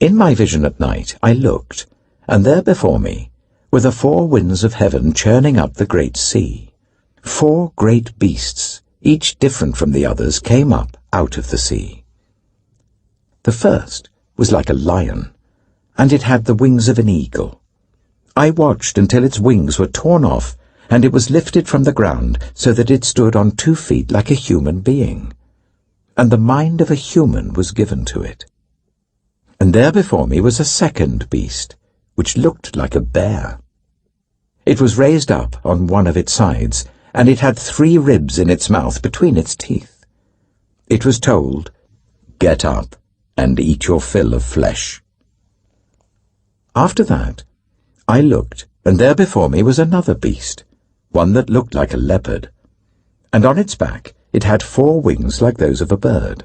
"In my vision at night I looked, and there before me were the 4 winds of heaven churning up the great sea. 4 great beasts, each different from the others, came up out of the sea. The first was like a lion, and it had the wings of an eagle. I watched until its wings were torn off, and it was lifted from the ground so that it stood on 2 feet like a human being, and the mind of a human was given to it. And there before me was a second beast, which looked like a bear. It was raised up on one of its sides, and it had 3 ribs in its mouth between its teeth. It was told, 'Get up and eat your fill of flesh.' After that, I looked, and there before me was another beast, one that looked like a leopard, and on its back it had 4 wings like those of a bird.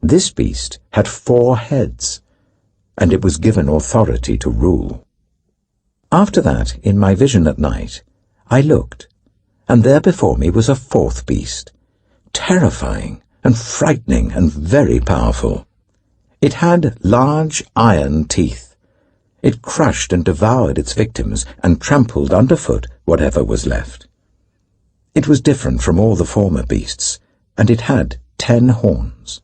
This beast had 4 heads, and it was given authority to rule. After that, in my vision at night, I looked, and there before me was a fourth beast, terrifying and frightening and very powerful. It had large iron teeth. It crushed and devoured its victims and trampled underfoot whatever was left. It was different from all the former beasts, and it had 10 horns.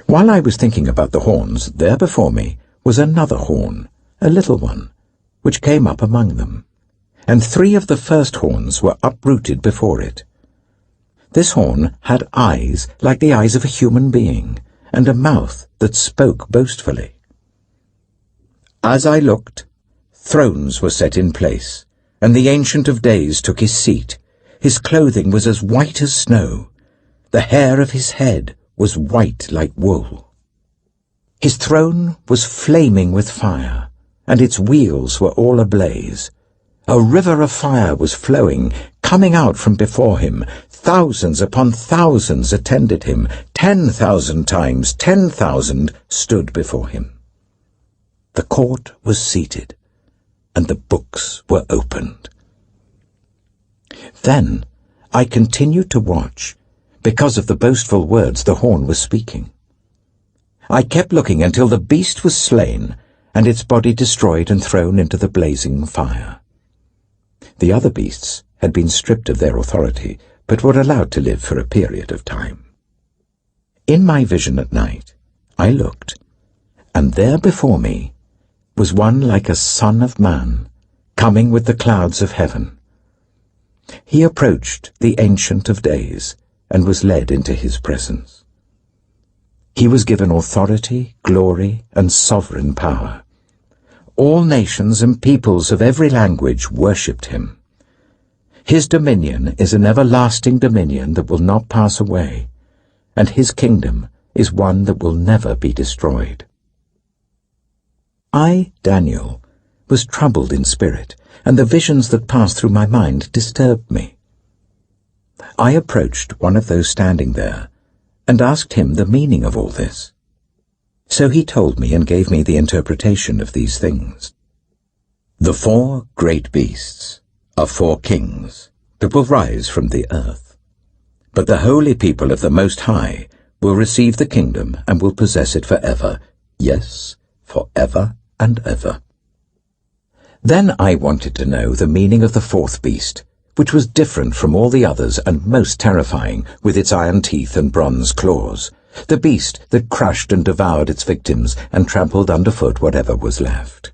While I was thinking about the horns, there before me was another horn, a little one, which came up among them, and 3 of the first horns were uprooted before it. This horn had eyes like the eyes of a human being, and a mouth that spoke boastfully. As I looked, thrones were set in place, and the Ancient of Days took his seat. His clothing was as white as snow. The hair of his head was white like wool. His throne was flaming with fire, and its wheels were all ablaze. A river of fire was flowing, coming out from before him. Thousands upon thousands attended him. 10,000 times 10,000 stood before him. The court was seated, and the books were opened. Then I continued to watch, because of the boastful words the horn was speaking. I kept looking until the beast was slain, and its body destroyed and thrown into the blazing fire. The other beasts had been stripped of their authority, but were allowed to live for a period of time. In my vision at night, I looked, and there before me was one like a son of man, coming with the clouds of heaven. He approached the Ancient of Days, and was led into his presence. He was given authority, glory, and sovereign power. All nations and peoples of every language worshipped him. His dominion is an everlasting dominion that will not pass away, and his kingdom is one that will never be destroyed. I, Daniel, was troubled in spirit, and the visions that passed through my mind disturbed me. I approached one of those standing there, and asked him the meaning of all this. So he told me and gave me the interpretation of these things. The 4 great beasts are 4 kings that will rise from the earth. But the holy people of the Most High will receive the kingdom and will possess it forever, yes, forever and ever. Then I wanted to know the meaning of the 4th beast, which was different from all the others and most terrifying, with its iron teeth and bronze claws, the beast that crushed and devoured its victims and trampled underfoot whatever was left.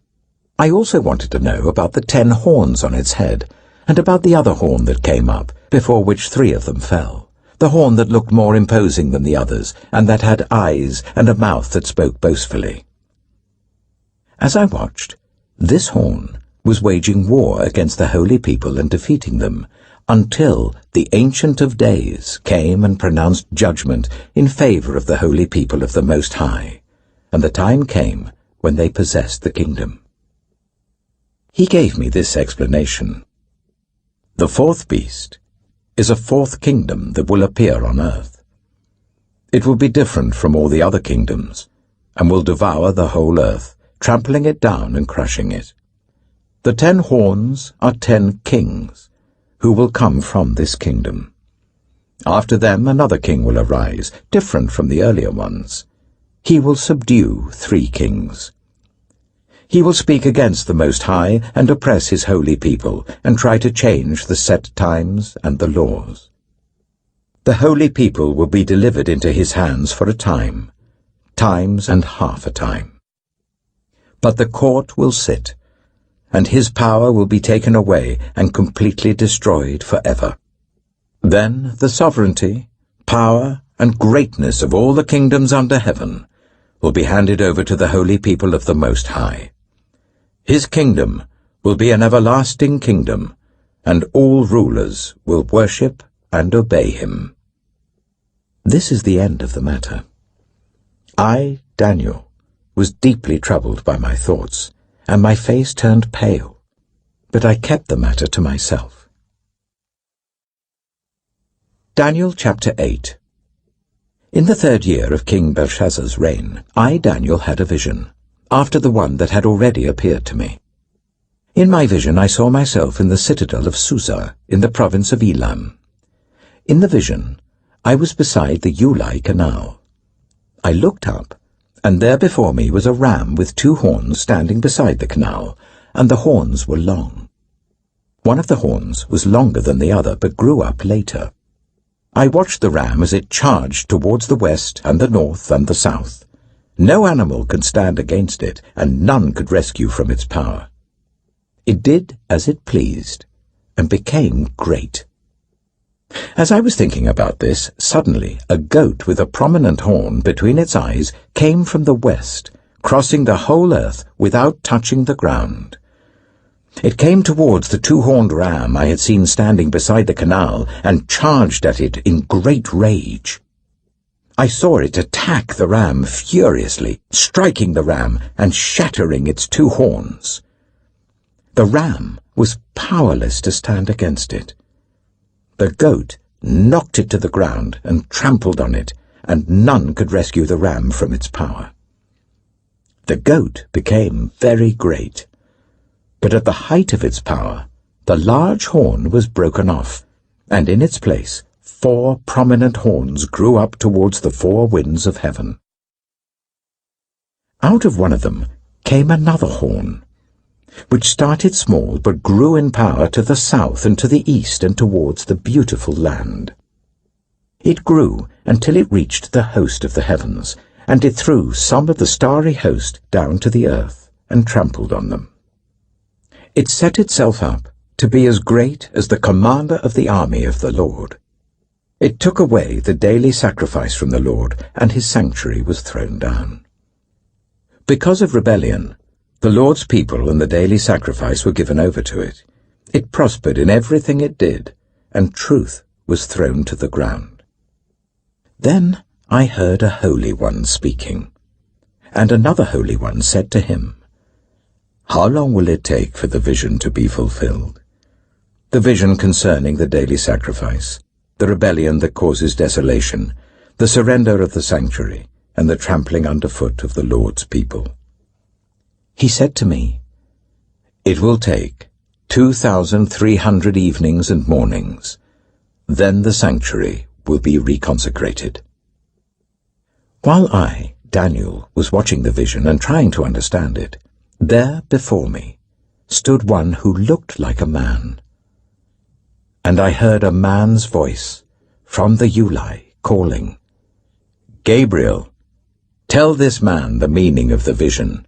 I also wanted to know about the 10 horns on its head, and about the other horn that came up, before which 3 of them fell, the horn that looked more imposing than the others, and that had eyes and a mouth that spoke boastfully. As I watched, this horn was waging war against the holy people and defeating them, until the Ancient of Days came and pronounced judgment in favor of the holy people of the Most High, and the time came when they possessed the kingdom. He gave me this explanation. The 4th beast is a 4th kingdom that will appear on earth. It will be different from all the other kingdoms, and will devour the whole earth, trampling it down and crushing it. The 10 horns are 10 kings, who will come from this kingdom. After them another king will arise, different from the earlier ones. He will subdue 3 kings. He will speak against the Most High and oppress his holy people, and try to change the set times and the laws. The holy people will be delivered into his hands for a time, times and half a time. But the court will sit, and his power will be taken away and completely destroyed forever. Then the sovereignty, power, and greatness of all the kingdoms under heaven will be handed over to the holy people of the Most High. His kingdom will be an everlasting kingdom, and all rulers will worship and obey him. This is the end of the matter. I, Daniel, was deeply troubled by my thoughts, and my face turned pale, but I kept the matter to myself. Daniel chapter 8. In the 3rd year of King Belshazzar's reign, I, Daniel, had a vision, after the one that had already appeared to me. In my vision I saw myself in the citadel of Susa, in the province of Elam. In the vision I was beside the Ulai canal. I looked up, and there before me was a ram with 2 horns standing beside the canal, and the horns were long. One of the horns was longer than the other, but grew up later. I watched the ram as it charged towards the west and the north and the south. No animal could stand against it, and none could rescue from its power. It did as it pleased, and became great. As I was thinking about this, suddenly a goat with a prominent horn between its eyes came from the west, crossing the whole earth without touching the ground. It came towards the 2-horned ram I had seen standing beside the canal and charged at it in great rage. I saw it attack the ram furiously, striking the ram and shattering its 2 horns. The ram was powerless to stand against it. The goat knocked it to the ground and trampled on it, and none could rescue the ram from its power. The goat became very great, but at the height of its power, the large horn was broken off, and in its place 4 prominent horns grew up towards the 4 winds of heaven. Out of one of them came another horn, which started small but grew in power to the south and to the east and towards the beautiful land. It grew until it reached the host of the heavens, and it threw some of the starry host down to the earth and trampled on them. It set itself up to be as great as the commander of the army of the Lord. It took away the daily sacrifice from the Lord, and his sanctuary was thrown down. Because of rebellion, the Lord's people and the daily sacrifice were given over to it. It prospered in everything it did, and truth was thrown to the ground. Then I heard a Holy One speaking, and another Holy One said to him, "How long will it take for the vision to be fulfilled? The vision concerning the daily sacrifice, the rebellion that causes desolation, the surrender of the sanctuary, and the trampling underfoot of the Lord's people." He said to me, "It will take 2,300 evenings and mornings. Then the sanctuary will be reconsecrated." While I, Daniel, was watching the vision and trying to understand it, there before me stood one who looked like a man. And I heard a man's voice from the Ulai calling, "Gabriel, tell this man the meaning of the vision."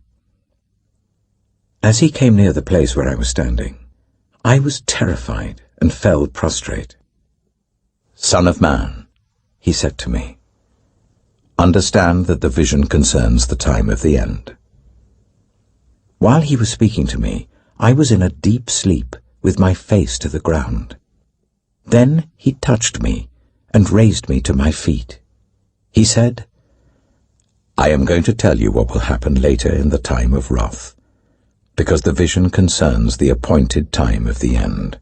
As he came near the place where I was standing, I was terrified and fell prostrate. "Son of man," he said to me, "understand that the vision concerns the time of the end." While he was speaking to me, I was in a deep sleep with my face to the ground. Then he touched me and raised me to my feet. He said, "I am going to tell you what will happen later in the time of wrath, because the vision concerns the appointed time of the end.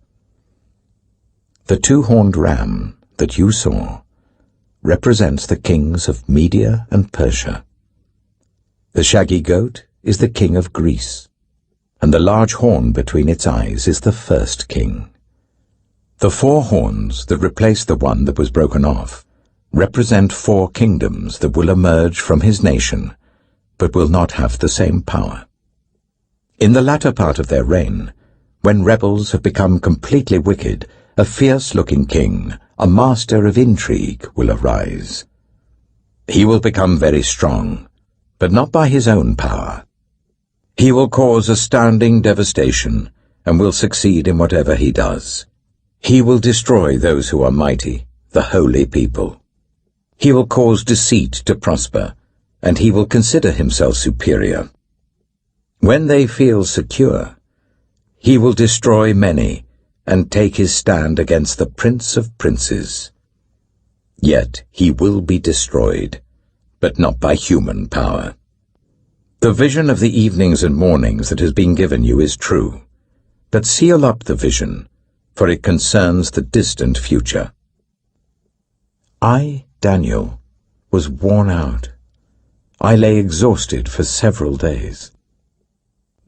The 2-horned ram that you saw represents the kings of Media and Persia. The shaggy goat is the king of Greece, and the large horn between its eyes is the first king. The 4 horns that replace the one that was broken off represent 4 kingdoms that will emerge from his nation, but will not have the same power. In the latter part of their reign, when rebels have become completely wicked, a fierce-looking king, a master of intrigue, will arise. He will become very strong, but not by his own power. He will cause astounding devastation and will succeed in whatever he does. He will destroy those who are mighty, the holy people. He will cause deceit to prosper, and he will consider himself superior. When they feel secure, he will destroy many and take his stand against the Prince of Princes. Yet he will be destroyed, but not by human power. The vision of the evenings and mornings that has been given you is true, but seal up the vision, for it concerns the distant future." I, Daniel, was worn out. I lay exhausted for several days.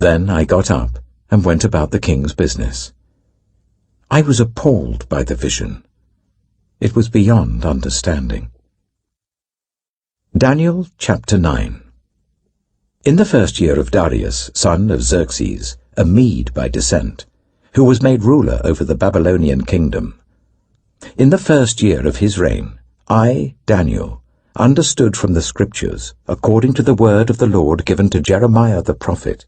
Then I got up and went about the king's business. I was appalled by the vision. It was beyond understanding. Daniel chapter 9. In the first year of Darius, son of Xerxes, a Mede by descent, who was made ruler over the Babylonian kingdom, in the first year of his reign, I, Daniel, understood from the Scriptures, according to the word of the Lord given to Jeremiah the prophet,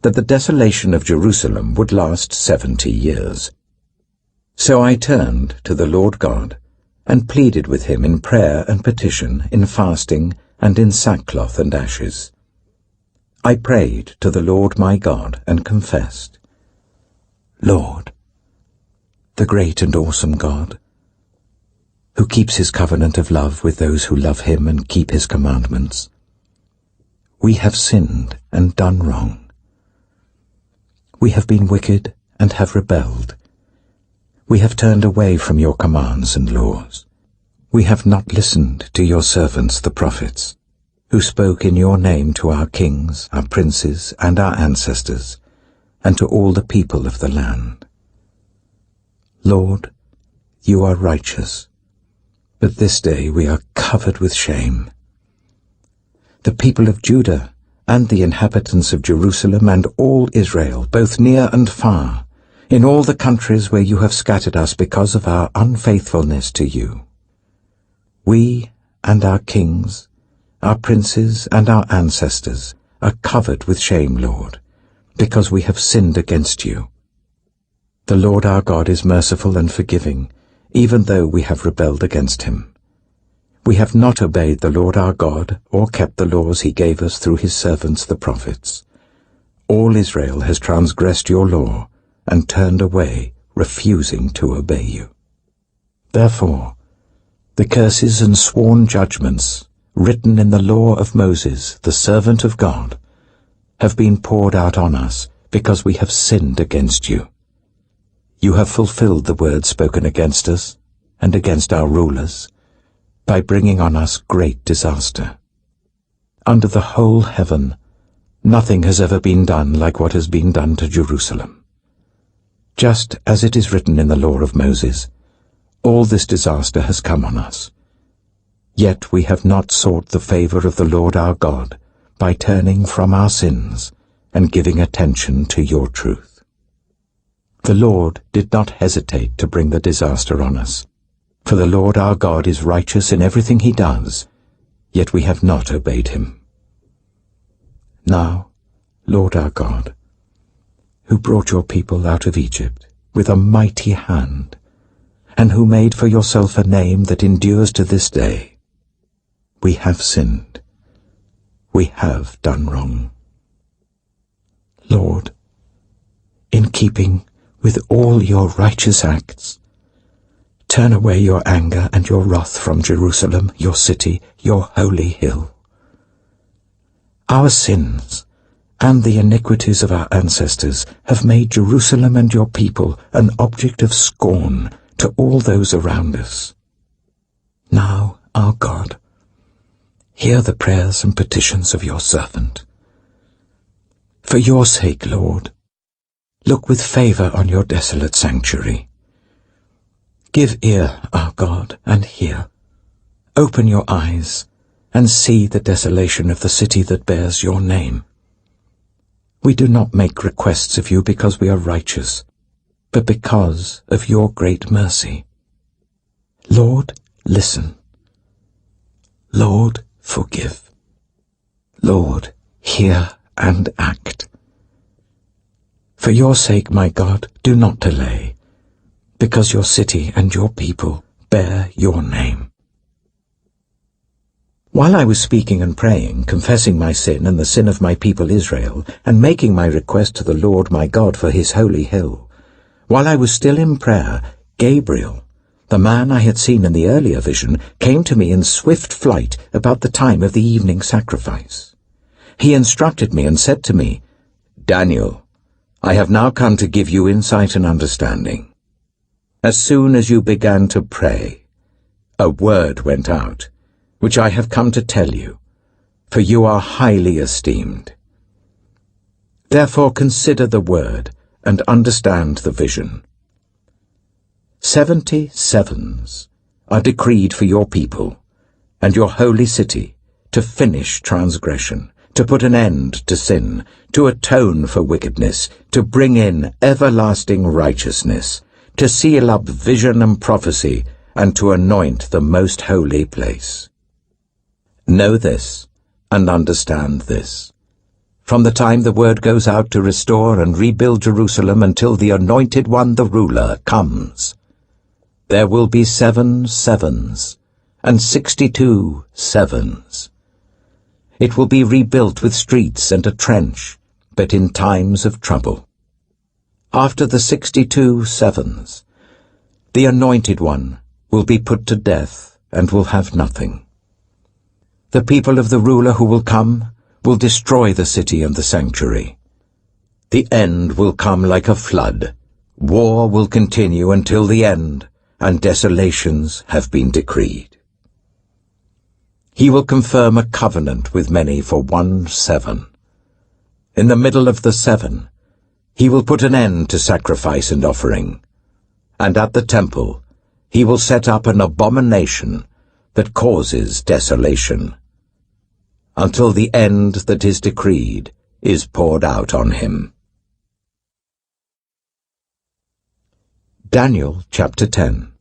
that the desolation of Jerusalem would last 70 years. So I turned to the Lord God, and pleaded with him in prayer and petition, in fasting, and in sackcloth and ashes. I prayed to the Lord my God, and confessed, Lord, the great and awesome God, who keeps his covenant of love with those who love him and keep his commandments, we have sinned and done wrong. We have been wicked and have rebelled. We have turned away from your commands and laws. We have not listened to your servants the prophets, who spoke in your name to our kings, our princes, and our ancestors, and to all the people of the land. Lord, you are righteous, but this day we are covered with shame. The people of Judah and the inhabitants of Jerusalem and all Israel, both near and far, in all the countries where you have scattered us because of our unfaithfulness to you. We and our kings, our princes and our ancestors are covered with shame, Lord, because we have sinned against you. The Lord our God is merciful and forgiving, even though we have rebelled against him. We have not obeyed the Lord our God or kept the laws he gave us through his servants the prophets. All Israel has transgressed your law and turned away, refusing to obey you. Therefore, the curses and sworn judgments written in the law of Moses, the servant of God, have been poured out on us because we have sinned against you. You have fulfilled the word spoken against us and against our rulers by bringing on us great disaster. Under the whole heaven, nothing has ever been done like what has been done to Jerusalem. Just as it is written in the law of Moses, all this disaster has come on us. Yet we have not sought the favor of the Lord our God by turning from our sins and giving attention to your truth. The Lord did not hesitate to bring the disaster on us, for the Lord our God is righteous in everything he does, yet we have not obeyed him. Now, Lord our God, who brought your people out of Egypt with a mighty hand, and who made for yourself a name that endures to this day, we have sinned. We have done wrong. Lord, in keeping with all your righteous acts, turn away your anger and your wrath from Jerusalem, your city, your holy hill. Our sins and the iniquities of our ancestors have made Jerusalem and your people an object of scorn to all those around us. Now, our God, hear the prayers and petitions of your servant. For your sake, Lord, look with favor on your desolate sanctuary. Give ear, our God, and hear. Open your eyes, and see the desolation of the city that bears your name. We do not make requests of you because we are righteous, but because of your great mercy. Lord, listen. Lord, forgive. Lord, hear and act. For your sake, my God, do not delay, because your city and your people bear your name. While I was speaking and praying, confessing my sin and the sin of my people Israel, and making my request to the Lord my God for his holy hill, while I was still in prayer, Gabriel, the man I had seen in the earlier vision, came to me in swift flight about the time of the evening sacrifice. He instructed me and said to me, Daniel, I have now come to give you insight and understanding. As soon as you began to pray, a word went out, which I have come to tell you. for you are highly esteemed. Therefore consider the word and understand the vision. 70 sevens are decreed for your people and your holy city to finish transgression, to put an end to sin, to atone for wickedness, to bring in everlasting righteousness, to seal up vision and prophecy, and to anoint the most holy place. Know this and understand this. From the time the word goes out to restore and rebuild Jerusalem until the Anointed One, the ruler, comes, there will be 7 sevens and 62 sevens. It will be rebuilt with streets and a trench, but in times of trouble. After the 62 sevens, the Anointed One will be put to death and will have nothing. The people of the ruler who will come will destroy the city and the sanctuary. The end will come like a flood. War will continue until the end, and desolations have been decreed. He will confirm a covenant with many for 1 7. In the middle of the 7, he will put an end to sacrifice and offering, and at the temple he will set up an abomination that causes desolation, until the end that is decreed is poured out on him. Daniel chapter 10.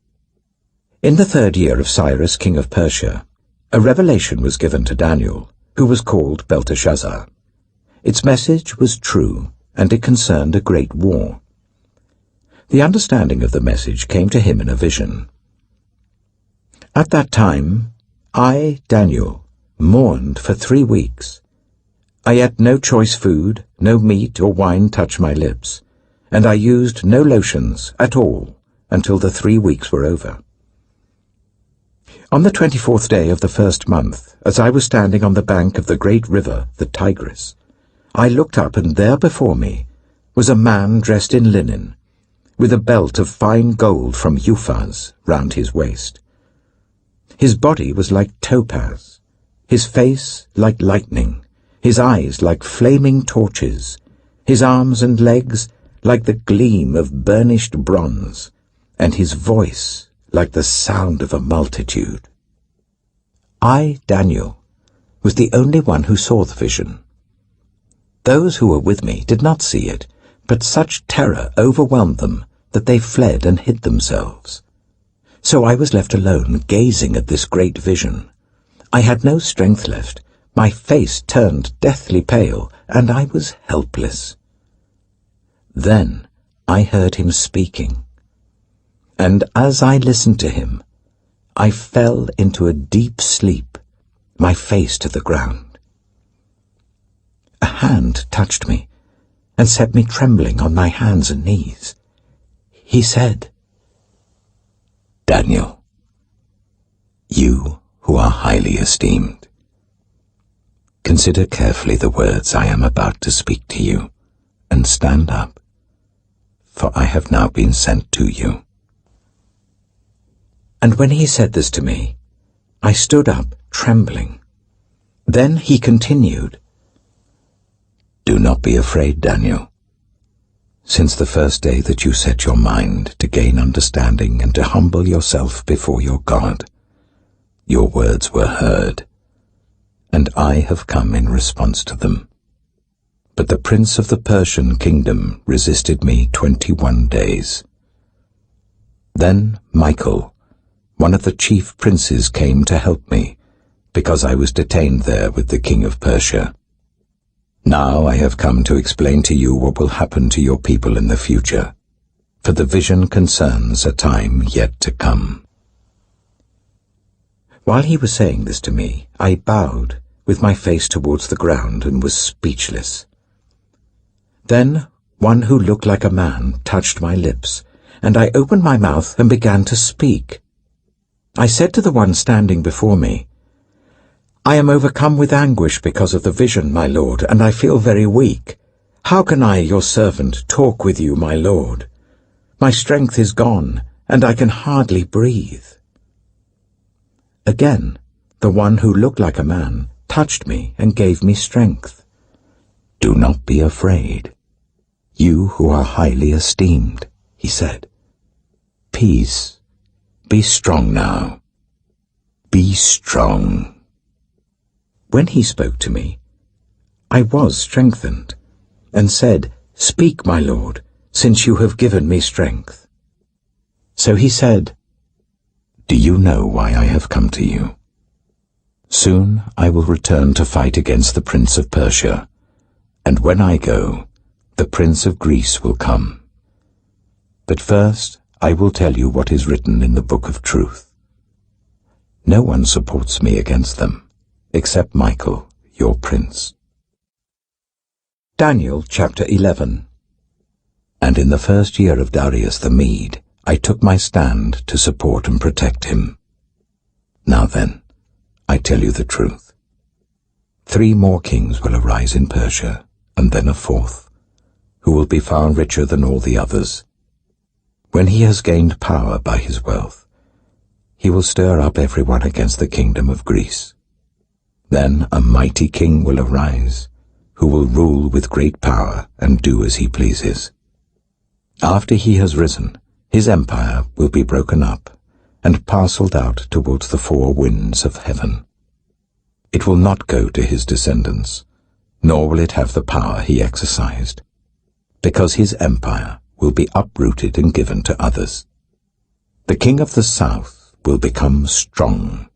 In the 3rd year of Cyrus, king of Persia, a revelation was given to Daniel, who was called Belteshazzar. Its message was true, and it concerned a great war. The understanding of the message came to him in a vision. At that time, I, Daniel, mourned for 3 weeks. I ate no choice food, no meat or wine touched my lips, and I used no lotions at all until the 3 weeks were over. On the 24th day of the 1st month, as I was standing on the bank of the great river, the Tigris, I looked up, and there before me was a man dressed in linen, with a belt of fine gold from Uphaz round his waist. His body was like topaz, his face like lightning, his eyes like flaming torches, his arms and legs like the gleam of burnished bronze, and his voice like the sound of a multitude. I, Daniel, was the only one who saw the vision. Those who were with me did not see it, but such terror overwhelmed them that they fled and hid themselves. So I was left alone, gazing at this great vision. I had no strength left, my face turned deathly pale, and I was helpless. Then I heard him speaking, and as I listened to him, I fell into a deep sleep, my face to the ground. A hand touched me and set me trembling on my hands and knees. He said, "Daniel, you who are highly esteemed, consider carefully the words I am about to speak to you, and stand up, for I have now been sent to you." And when he said this to me, I stood up, trembling. Then he continued, "Do not be afraid, Daniel. Since the first day that you set your mind to gain understanding and to humble yourself before your God, your words were heard, and I have come in response to them. But the prince of the Persian kingdom resisted me 21 days. Then Michael, one of the chief princes, came to help me, because I was detained there with the king of Persia. Now I have come to explain to you what will happen to your people in the future, for the vision concerns a time yet to come." While he was saying this to me, I bowed, with my face towards the ground, and was speechless. Then one who looked like a man touched my lips, and I opened my mouth and began to speak. I said to the one standing before me, "I am overcome with anguish because of the vision, my lord, and I feel very weak. How can I, your servant, talk with you, my lord? My strength is gone, and I can hardly breathe." Again, the one who looked like a man touched me and gave me strength. Do not be afraid, you who are highly esteemed, he said. Peace, be strong now. Be strong. When he spoke to me, I was strengthened, and said, Speak, my Lord, since you have given me strength. So he said, Do you know why I have come to you? Soon I will return to fight against the prince of Persia, and when I go, the prince of Greece will come. But first I will tell you what is written in the book of truth. No one supports me against them, except Michael, your prince. Daniel chapter 11. And in the first year of Darius the Mede, I took my stand to support and protect him. Now then, I tell you the truth. 3 more kings will arise in Persia, and then a 4th, who will be far richer than all the others. When he has gained power by his wealth, he will stir up everyone against the kingdom of Greece. Then a mighty king will arise, who will rule with great power and do as he pleases. After he has risen, his empire will be broken up and parcelled out towards the 4 winds of heaven. It will not go to his descendants, nor will it have the power he exercised, because his empire will be uprooted and given to others. The king of the south will become strong,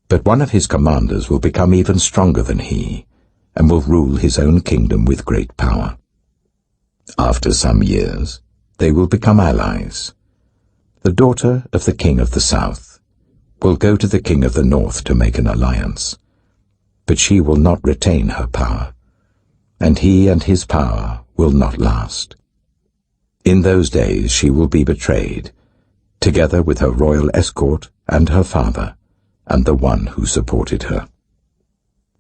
but one of his commanders will become even stronger than he, and will rule his own kingdom with great power. After some years, they will become allies. The daughter of the king of the south will go to the king of the north to make an alliance, but she will not retain her power, and he and his power will not last. In those days she will be betrayed, together with her royal escort and her father, and the one who supported her.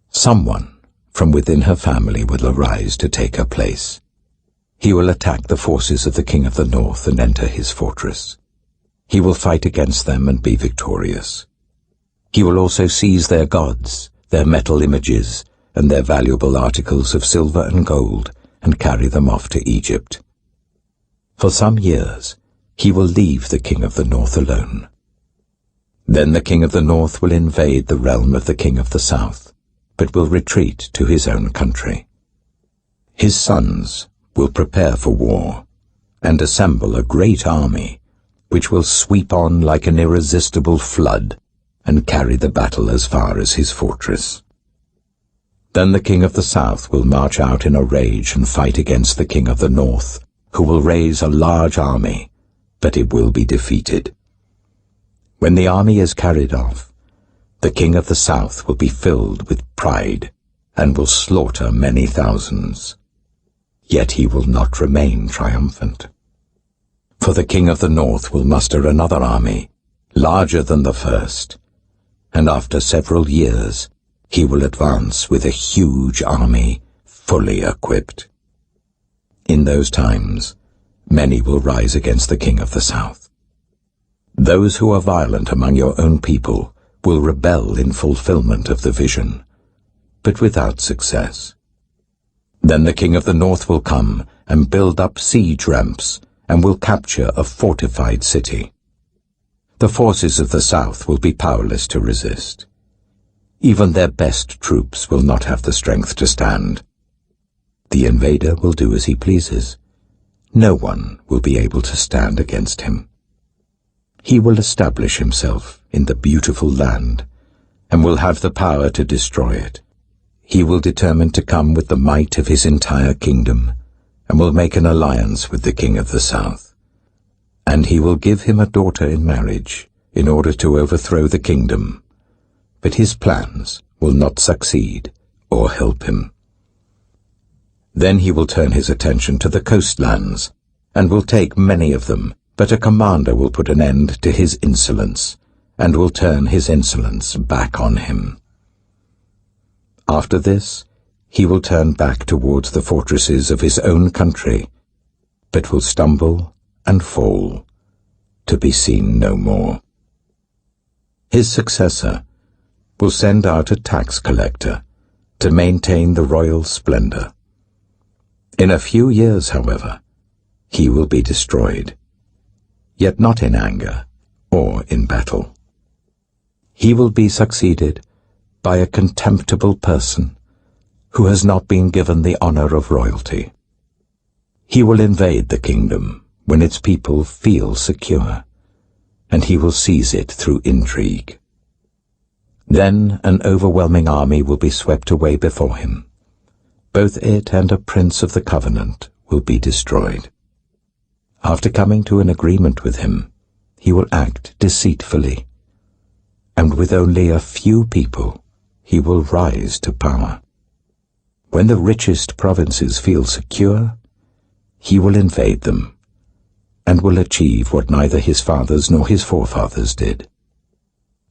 Someone from within her family will arise to take her place. He will attack the forces of the king of the north and enter his fortress. He will fight against them and be victorious. He will also seize their gods, their metal images, and their valuable articles of silver and gold, and carry them off to Egypt. For some years he will leave the king of the north alone. Then the king of the north will invade the realm of the king of the south, but will retreat to his own country. His sons will prepare for war, and assemble a great army, which will sweep on like an irresistible flood, and carry the battle as far as his fortress. Then the king of the south will march out in a rage and fight against the king of the north, who will raise a large army, but it will be defeated. When the army is carried off, the king of the south will be filled with pride, and will slaughter many thousands. Yet he will not remain triumphant. For the king of the north will muster another army, larger than the first, and after several years he will advance with a huge army, fully equipped. In those times, many will rise against the king of the south. Those who are violent among your own people will rebel in fulfillment of the vision, but without success. Then the king of the north will come and build up siege ramps, and will capture a fortified city. The forces of the south will be powerless to resist. Even their best troops will not have the strength to stand. The invader will do as he pleases. No one will be able to stand against him. He will establish himself in the beautiful land, and will have the power to destroy it. He will determine to come with the might of his entire kingdom, and will make an alliance with the king of the south. And he will give him a daughter in marriage, in order to overthrow the kingdom. But his plans will not succeed or help him. Then he will turn his attention to the coastlands, and will take many of them, but a commander will put an end to his insolence, and will turn his insolence back on him. After this, he will turn back towards the fortresses of his own country, but will stumble and fall, to be seen no more. His successor, will send out a tax collector to maintain the royal splendor. In a few years, however, he will be destroyed, yet not in anger or in battle. He will be succeeded by a contemptible person who has not been given the honor of royalty. He will invade the kingdom when its people feel secure, and he will seize it through intrigue. Then an overwhelming army will be swept away before him. Both it and a prince of the covenant will be destroyed. After coming to an agreement with him, he will act deceitfully, and with only a few people he will rise to power. When the richest provinces feel secure, he will invade them, and will achieve what neither his fathers nor his forefathers did.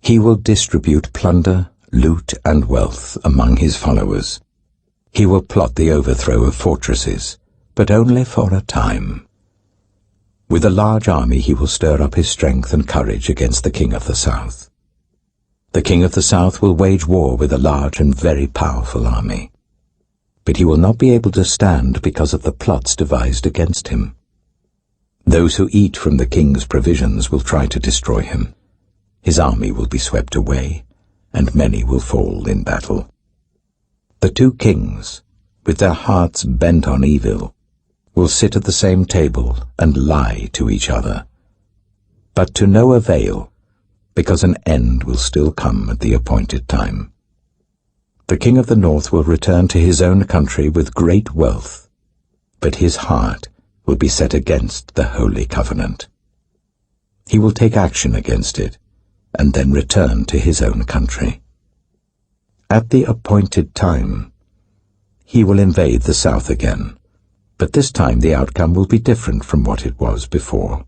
He will distribute plunder, loot, and wealth among his followers. He will plot the overthrow of fortresses, but only for a time. With a large army he will stir up his strength and courage against the king of the south. The king of the south will wage war with a large and very powerful army. But he will not be able to stand because of the plots devised against him. Those who eat from the king's provisions will try to destroy him. His army will be swept away, and many will fall in battle. The two kings, with their hearts bent on evil, will sit at the same table and lie to each other, but to no avail, because an end will still come at the appointed time. The king of the north will return to his own country with great wealth, but his heart will be set against the holy covenant. He will take action against it, and then return to his own country. At the appointed time, he will invade the south again, but this time the outcome will be different from what it was before.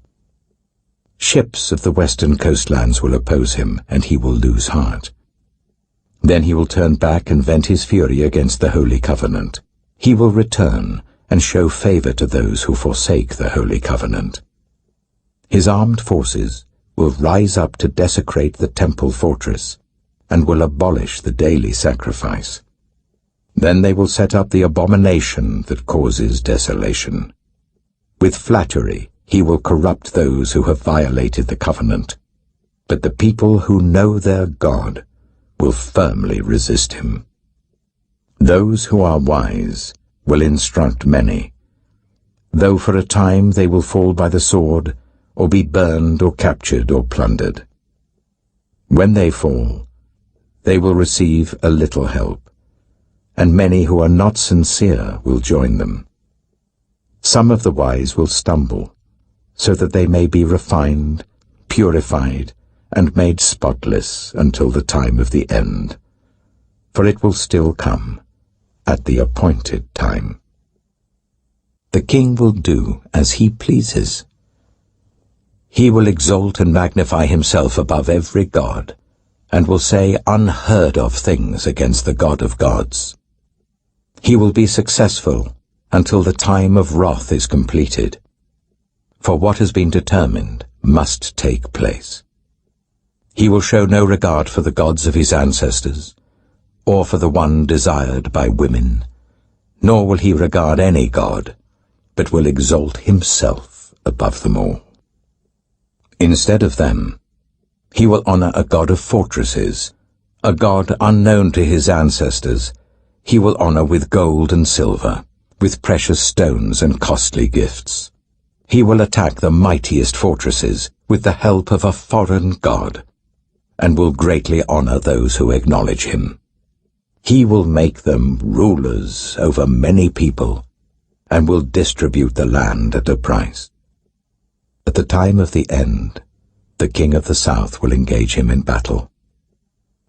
Ships of the western coastlands will oppose him, and he will lose heart. Then he will turn back and vent his fury against the holy covenant. He will return and show favor to those who forsake the holy covenant. His armed forces will rise up to desecrate the temple fortress, and will abolish the daily sacrifice. Then they will set up the abomination that causes desolation. With flattery he will corrupt those who have violated the covenant, but the people who know their God will firmly resist him. Those who are wise will instruct many, though for a time they will fall by the sword, or be burned or captured or plundered. When they fall, they will receive a little help, and many who are not sincere will join them. Some of the wise will stumble, so that they may be refined, purified, and made spotless until the time of the end, for it will still come at the appointed time. The king will do as he pleases. He will exalt and magnify himself above every god, and will say unheard of things against the God of gods. He will be successful until the time of wrath is completed, for what has been determined must take place. He will show no regard for the gods of his ancestors, or for the one desired by women, nor will he regard any god, but will exalt himself above them all. Instead of them, he will honor a god of fortresses, a god unknown to his ancestors. He will honor with gold and silver, with precious stones and costly gifts. He will attack the mightiest fortresses with the help of a foreign god, and will greatly honor those who acknowledge him. He will make them rulers over many people, and will distribute the land at a price. At the time of the end, the king of the south will engage him in battle,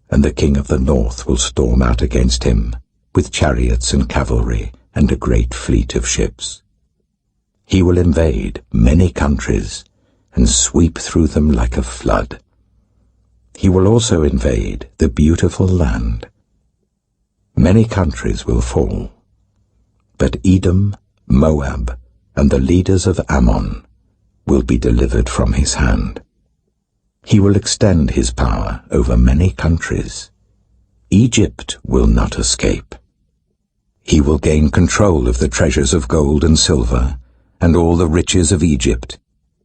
and the king of the north will storm out against him with chariots and cavalry and a great fleet of ships. He will invade many countries and sweep through them like a flood. He will also invade the beautiful land. Many countries will fall, but Edom, Moab, and the leaders of Ammon will be delivered from his hand. He will extend his power over many countries Egypt will not escape. He will gain control of the treasures of gold and silver, and all the riches of Egypt,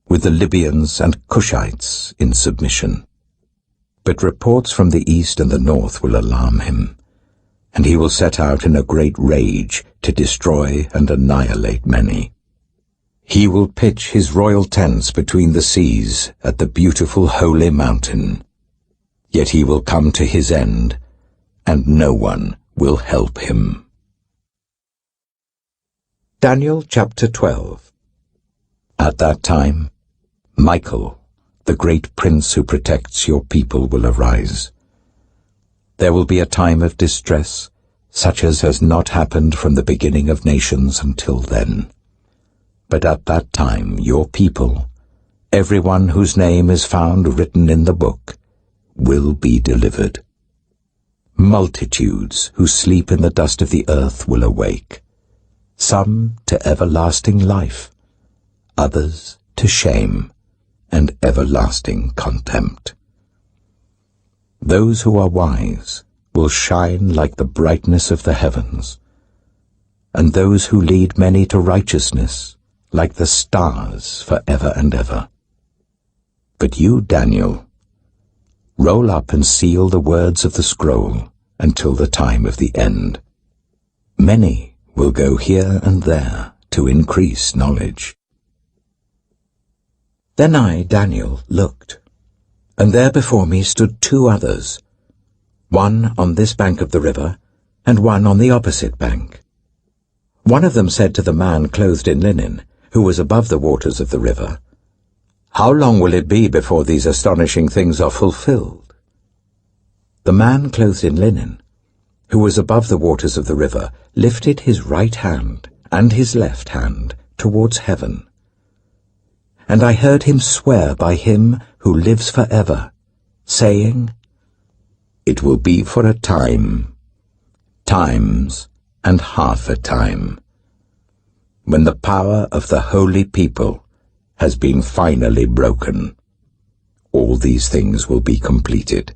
with the Libyans and Cushites in submission. But reports from the east and the north will alarm him, and he will set out in a great rage to destroy and annihilate many. He will pitch his royal tents between the seas at the beautiful holy mountain. Yet he will come to his end, and no one will help him. Daniel chapter 12. At that time, Michael, the great prince who protects your people, will arise. There will be a time of distress, such as has not happened from the beginning of nations until then. But at that time your people, everyone whose name is found written in the book, will be delivered. Multitudes who sleep in the dust of the earth will awake, some to everlasting life, others to shame and everlasting contempt. Those who are wise will shine like the brightness of the heavens, and those who lead many to righteousness like the stars forever and ever. But you, Daniel, roll up and seal the words of the scroll until the time of the end. Many will go here and there to increase knowledge. Then I, Daniel, looked, and there before me stood two others, one on this bank of the river, and one on the opposite bank. One of them said to the man clothed in linen, who was above the waters of the river, "How long will it be before these astonishing things are fulfilled?" The man clothed in linen, who was above the waters of the river, lifted his right hand and his left hand towards heaven. And I heard him swear by him who lives forever, saying, "It will be for a time, times and half a time, when the power of the holy people has been finally broken. All these things will be completed."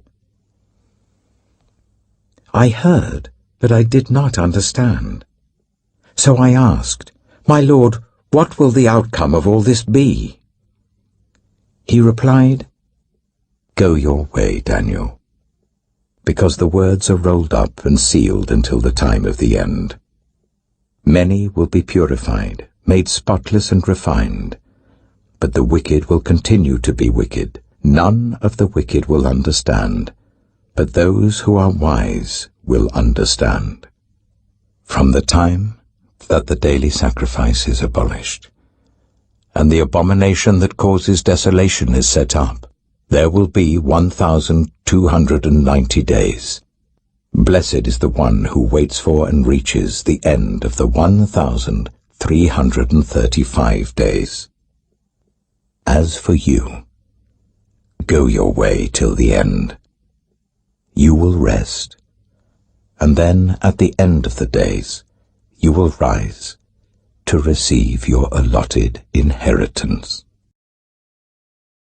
I heard, but I did not understand. So I asked, "My Lord, what will the outcome of all this be?" He replied, "Go your way, Daniel, because the words are rolled up and sealed until the time of the end. Many will be purified, made spotless and refined, but the wicked will continue to be wicked. None of the wicked will understand, but those who are wise will understand. From the time that the daily sacrifice is abolished, and the abomination that causes desolation is set up, there will be 1,290 days. Blessed is the one who waits for and reaches the end of the 1,335 days. As for you, go your way till the end. You will rest, and then at the end of the days you will rise to receive your allotted inheritance.